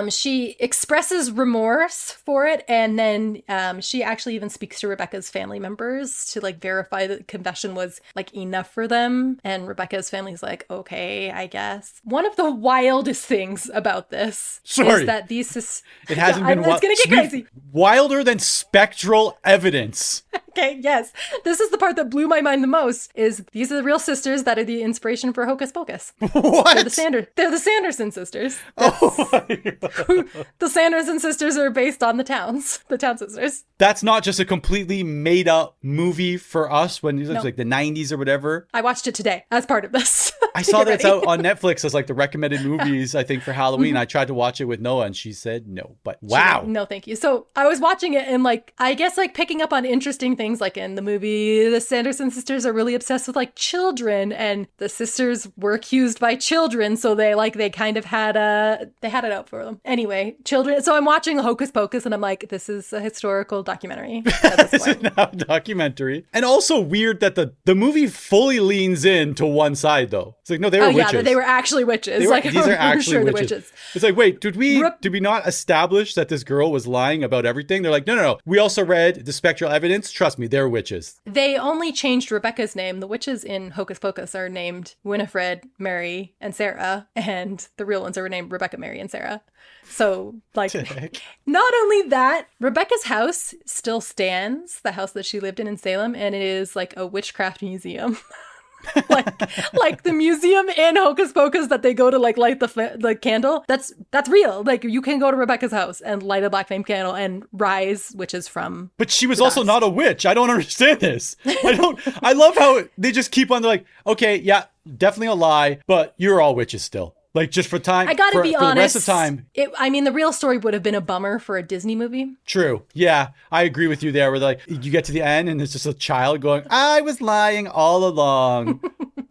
She expresses remorse for it, and then she actually even speaks to Rebecca's family members to like verify that the confession was like enough for them. And Rebecca's family's like, okay, I guess. One of the wildest things about this is that it hasn't been it's gonna get crazy. Wilder than spectral evidence. Okay, yes. This is the part that blew my mind the most, is these are the real sisters that are the inspiration for Hocus Pocus. What? They're the Sanderson sisters. Oh my God. The Sanderson sisters are based on the town sisters. That's not just a completely made up movie for us when it was like the 90s or whatever. I watched it today as part of this. I saw that it's out on Netflix as like the recommended movies, I think, for Halloween. I tried to watch it with Noah and she said no, but wow. No, thank you. So I was watching it and like, I guess like picking up on interesting things, like in the movie, the Sanderson sisters are really obsessed with like children, and the sisters were accused by children. So they kind of had it out for them. Anyway, children. So I'm watching Hocus Pocus and I'm like, this is a historical documentary at this point. It's now a documentary. And also weird that the movie fully leans in to one side though. It's like, no, they were witches. Yeah, they were actually witches. These are actually witches. It's like, wait, did we not establish that this girl was lying about everything? They're like, no. We also read the spectral evidence. Trust me, they're witches. They only changed Rebecca's name. The witches in Hocus Pocus are named Winifred, Mary, and Sarah, and the real ones are named Rebecca, Mary, and Sarah. So, like, not only that, Rebecca's house still stands, the house that she lived in Salem, and it is like a witchcraft museum. like the museum in Hocus Pocus that they go to like light the candle. That's real. Like, you can go to Rebecca's house and light a black flame candle and rise witches from. But she was also not a witch. I don't understand this. I love how they just keep on. They're like, okay, yeah, definitely a lie, but you're all witches still. Like, just for time. I gotta be honest. The rest of time. The real story would have been a bummer for a Disney movie. True. Yeah, I agree with you there. Where like you get to the end and it's just a child going, "I was lying all along."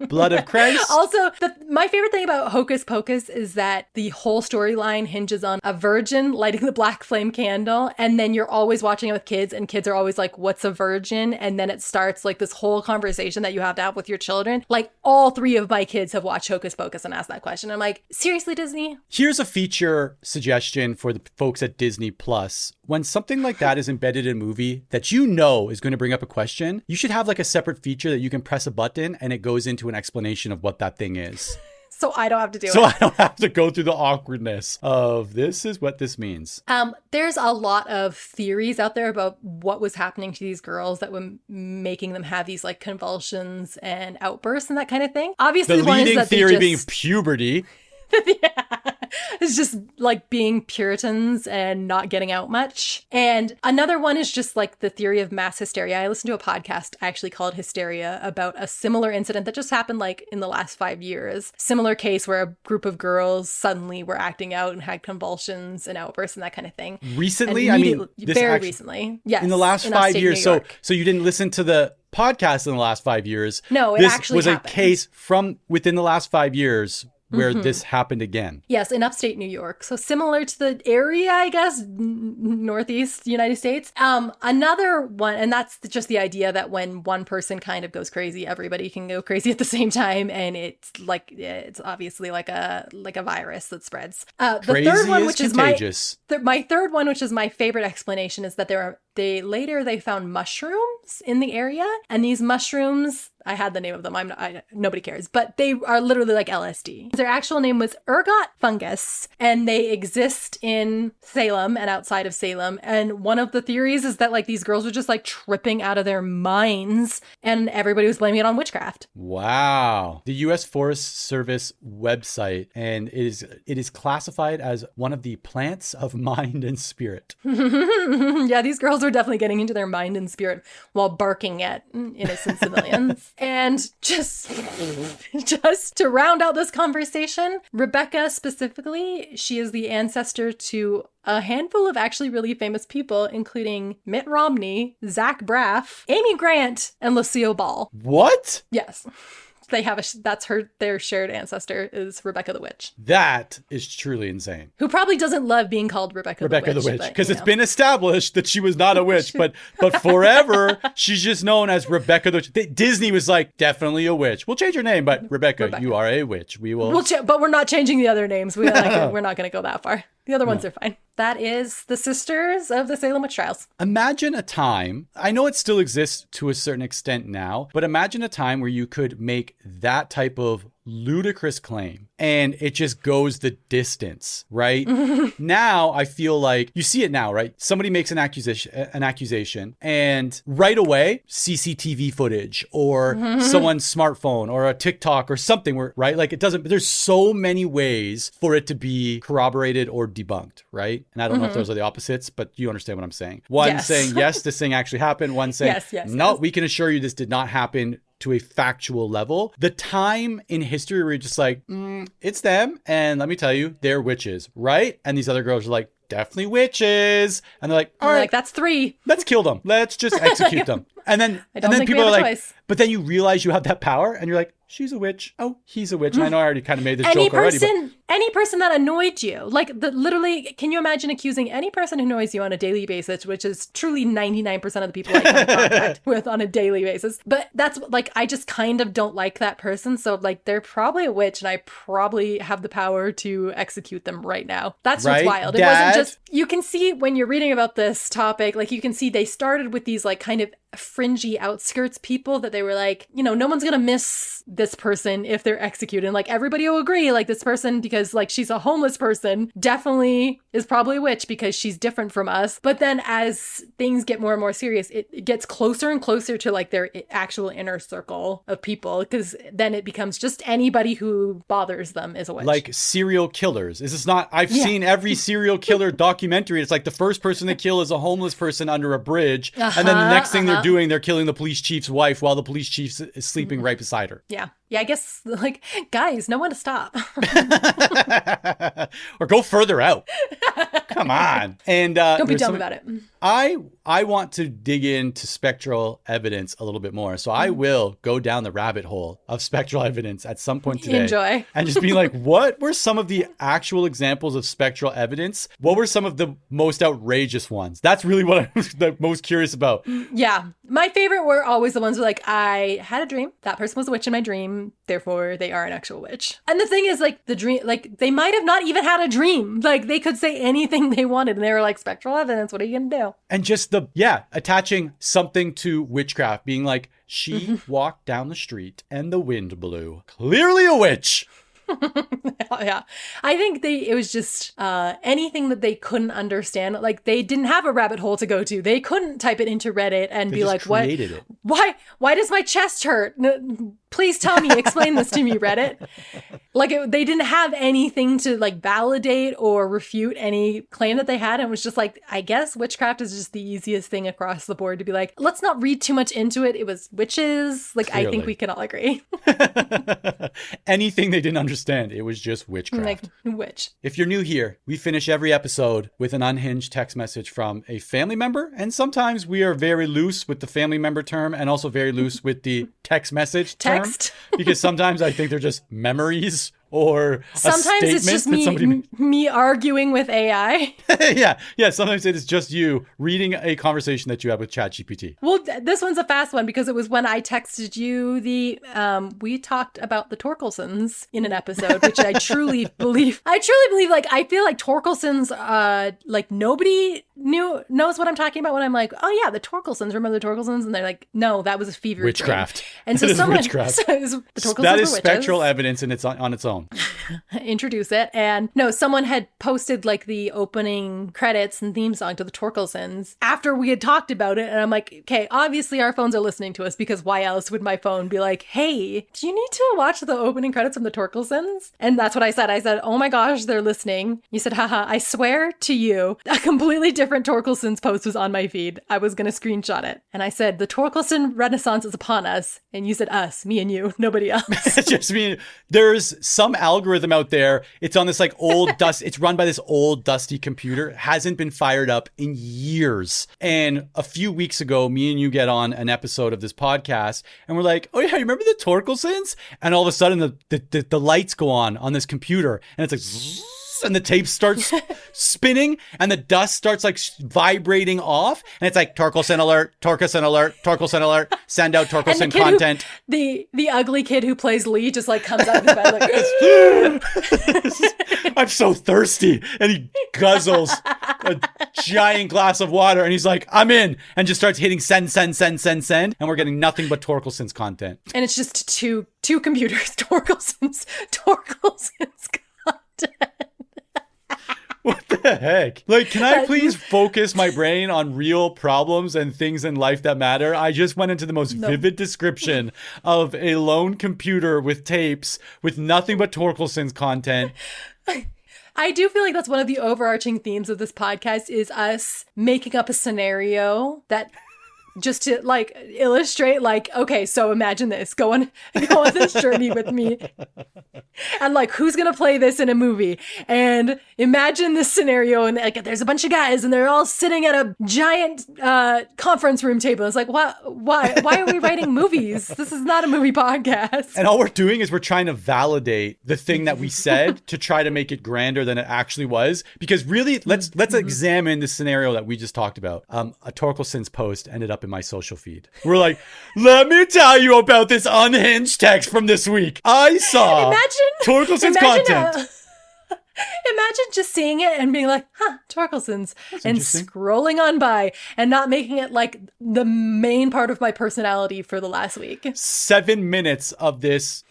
Blood of Christ. Also, my favorite thing about Hocus Pocus is that the whole storyline hinges on a virgin lighting the black flame candle, and then you're always watching it with kids, and kids are always like, what's a virgin? And then it starts like this whole conversation that you have to have with your children. Like, all 3 of my kids have watched Hocus Pocus and asked that question. I'm like, seriously, Disney? Here's a feature suggestion for the folks at Disney Plus. When something like that is embedded in a movie that you know is going to bring up a question, you should have like a separate feature that you can press a button and it goes into an explanation of what that thing is. So I don't have to do it. So I don't have to go through the awkwardness of this is what this means. There's a lot of theories out there about what was happening to these girls that were making them have these like convulsions and outbursts and that kind of thing. Obviously, The one is leading that theory they being just, puberty. yeah, it's just like being Puritans and not getting out much. And another one is just like the theory of mass hysteria. I listened to a podcast actually called Hysteria about a similar incident that just happened like in the last 5 years. Similar case where a group of girls suddenly were acting out and had convulsions and outbursts and that kind of thing. Recently? And I mean, this very recently. Yes. in the last 5 upstate years. New York. So you didn't listen to the podcast in the last 5 years. No, it this actually was happened. a case from within the last 5 years where this happened again. Yes, in upstate New York. So similar to the area, I guess, Northeast United States. Another one, and that's just the idea that when one person kind of goes crazy, everybody can go crazy at the same time. And it's obviously like a virus that spreads. The Crazy third one, is which is contagious. my third one, which is my favorite explanation, is that they found mushrooms in the area, and these mushrooms, I had the name of them. Nobody cares, but they are literally like LSD. Their actual name was ergot fungus, and they exist in Salem and outside of Salem. And one of the theories is that like these girls were just like tripping out of their minds, and everybody was blaming it on witchcraft. Wow. The U.S. Forest Service website, and it is classified as one of the plants of mind and spirit. Yeah, these girls were definitely getting into their mind and spirit while barking at innocent civilians. And just to round out this conversation, Rebecca specifically, she is the ancestor to a handful of actually really famous people, including Mitt Romney, Zach Braff, Amy Grant, and Lucille Ball. What? Yes. They have their shared ancestor is Rebecca the Witch. That is truly insane. Who probably doesn't love being called Rebecca the Witch. Because it's been established that she was not a witch, but forever she's just known as Rebecca the Witch. Disney was like, definitely a witch. We'll change her name, but Rebecca. You are a witch. We will. But we're not changing the other names. We're not going to go that far. The other ones are fine. That is the Sisters of the Salem Witch Trials. Imagine a time, I know it still exists to a certain extent now, but imagine a time where you could make that type of ludicrous claim and it just goes the distance, right? Now I feel like you see it now, right? Somebody makes an accusation and right away CCTV footage or someone's smartphone or a TikTok or something where, right? Like there's so many ways for it to be corroborated or debunked, right? And I don't know if those are the opposites, but you understand what I'm saying. One saying, yes, this thing actually happened. One saying, no, we can assure you this did not happen to a factual level. The time in history where you're just like, it's them. And let me tell you, they're witches, right? And these other girls are like, definitely witches. And they're like, all right, like, that's 3. Let's kill them. Let's just execute them. And then people are like, but then you realize you have that power and you're like, she's a witch. Oh, he's a witch. And I know I already kind of made this joke already. Any person that annoyed you, like literally, can you imagine accusing any person who annoys you on a daily basis, which is truly 99% of the people I come in contact with on a daily basis. But that's like, I just kind of don't like that person. So like, they're probably a witch and I probably have the power to execute them right now. That's what's wild. It wasn't just, you can see when you're reading about this topic, like you can see they started with these like kind of fringy outskirts people that they were like, no one's gonna miss this person if they're executed. And like everybody will agree, like this person, because like she's a homeless person, definitely is probably a witch because she's different from us. But then as things get more and more serious, it gets closer and closer to like their actual inner circle of people, because then it becomes just anybody who bothers them is a witch. Like serial killers. Is this not, I've seen every serial killer documentary. It's like the first person they kill is a homeless person under a bridge. And then the next thing they're killing the police chief's wife while the police chief is sleeping right beside her. Yeah, I guess, like, guys, know when to stop. Or go further out. Come on. And don't be dumb about it. I want to dig into spectral evidence a little bit more. So I will go down the rabbit hole of spectral evidence at some point today. Enjoy. And just be like, what were some of the actual examples of spectral evidence? What were some of the most outrageous ones? That's really what I'm the most curious about. Yeah. My favorite were always the ones where like, I had a dream. That person was a witch in my dream. Therefore, they are an actual witch. And the thing is, like, the dream, like, they might have not even had a dream. Like, they could say anything they wanted. And they were like, spectral evidence, what are you going to do? And just attaching something to witchcraft, being like, she walked down the street and the wind blew. Clearly a witch. Yeah. I think it was just anything that they couldn't understand. Like they didn't have a rabbit hole to go to. They couldn't type it into Reddit and They be just like, what? created it. Why does my chest hurt? Please tell me, explain this to me, Reddit. Like they didn't have anything to like validate or refute any claim that they had. And it was just like, I guess witchcraft is just the easiest thing across the board to be like, let's not read too much into it. It was witches. Like, Clearly. I think we can all agree. Anything they didn't understand, it was just witchcraft. Like, witch. If you're new here, we finish every episode with an unhinged text message from a family member. And sometimes we are very loose with the family member term and also very loose with the text message term. Because sometimes I think they're just memories or sometimes it's just me arguing with AI. yeah. Sometimes it is just you reading a conversation that you have with ChatGPT. Well, this one's a fast one because it was when I texted you we talked about the Torkelsons in an episode, which I truly believe. Like, I feel like Torkelsons, like nobody knows what I'm talking about when I'm like, oh yeah, the Torkelsons. Remember the Torkelsons? And they're like, no, that was a fever witchcraft. Dream. And so someone witchcraft. the Torkelsons that is were spectral witches. evidence, and it's on its own. Introduce it. And no, someone had posted like the opening credits and theme song to the Torkelsons after we had talked about it. And I'm like, okay, obviously our phones are listening to us because why else would my phone be like, hey, do you need to watch the opening credits from the Torkelsons? And that's what I said. I said, oh my gosh, they're listening. You said, haha, I swear to you, a completely different Torkelsons post was on my feed. I was going to screenshot it. And I said, the Torkelson Renaissance is upon us. And you said us, me and you, nobody else. Just me. There's some algorithm out there. It's on this like old it's run by this old dusty computer. It hasn't been fired up in years. And a few weeks ago, me and you get on an episode of this podcast and we're like, oh yeah, you remember the Torkelsons? And all of a sudden the lights go on this computer and it's like zzz, and the tape starts spinning and the dust starts like vibrating off and it's like Torkelson alert, Torkelson alert, Torkelson alert, send out Torkelson content. The ugly kid who plays Lee just like comes out of his bed like I'm so thirsty, and he guzzles a giant glass of water and he's like, I'm in, and just starts hitting send, and we're getting nothing but Torkelson's content. And it's just two computers, Torkelson's content. What the heck? Like, can I please focus my brain on real problems and things in life that matter? I just went into the most vivid description of a lone computer with tapes with nothing but Torkelson's content. I do feel like that's one of the overarching themes of this podcast is us making up a scenario that just to like illustrate like, okay, so imagine this, go on this journey with me. And like, who's going to play this in a movie? And imagine this scenario and like, there's a bunch of guys and they're all sitting at a giant conference room table. It's like, why are we writing movies? This is not a movie podcast. And all we're doing is we're trying to validate the thing that we said to try to make it grander than it actually was. Because really, let's examine the scenario that we just talked about. A Torkelson's post ended up in my social feed. We're like, let me tell you about this unhinged text from this week. I saw Torkelson's content. Imagine just seeing it and being like, Torkelson's, and scrolling on by and not making it like the main part of my personality for the last week. 7 minutes of this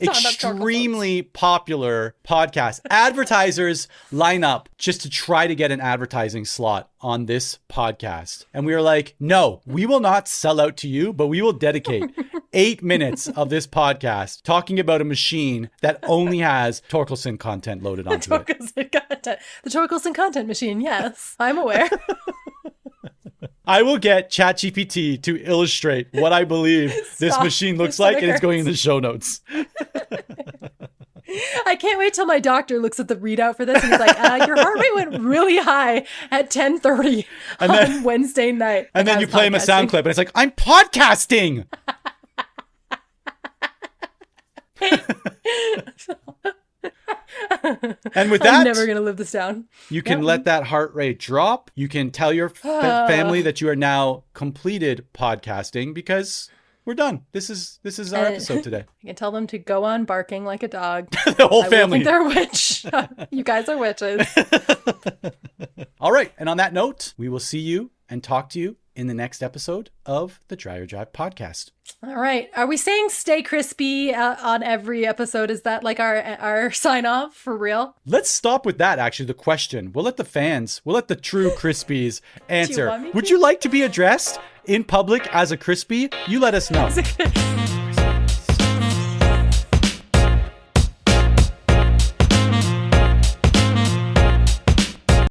extremely popular podcast. Advertisers line up just to try to get an advertising slot on this podcast. And we were like, no, we will not sell out to you, but we will dedicate 8 minutes of this podcast talking about a machine that only has Torkelson content loaded onto it. The Torkelson content machine, yes. I'm aware. I will get ChatGPT to illustrate what I believe this machine looks like, and it's going in the show notes. I can't wait till my doctor looks at the readout for this and he's like, your heart rate went really high at 10:30 on Wednesday night. And then you play him a sound clip and it's like, I'm podcasting. And with that, I'm never going to live this down. You can let that heart rate drop. You can tell your family that you are now completed podcasting because we're done. This is our episode today. I can tell them to go on barking like a dog. The whole family. I think they're a witch. You guys are witches. All right. And on that note, we will see you and talk to you in the next episode of the Dreyer Drive podcast. All right. Are we saying stay crispy on every episode? Is that like our sign off for real? Let's stop with that, actually, the question. We'll let the true Crispies answer. Would you like to be addressed in public as a Crispy? You let us know.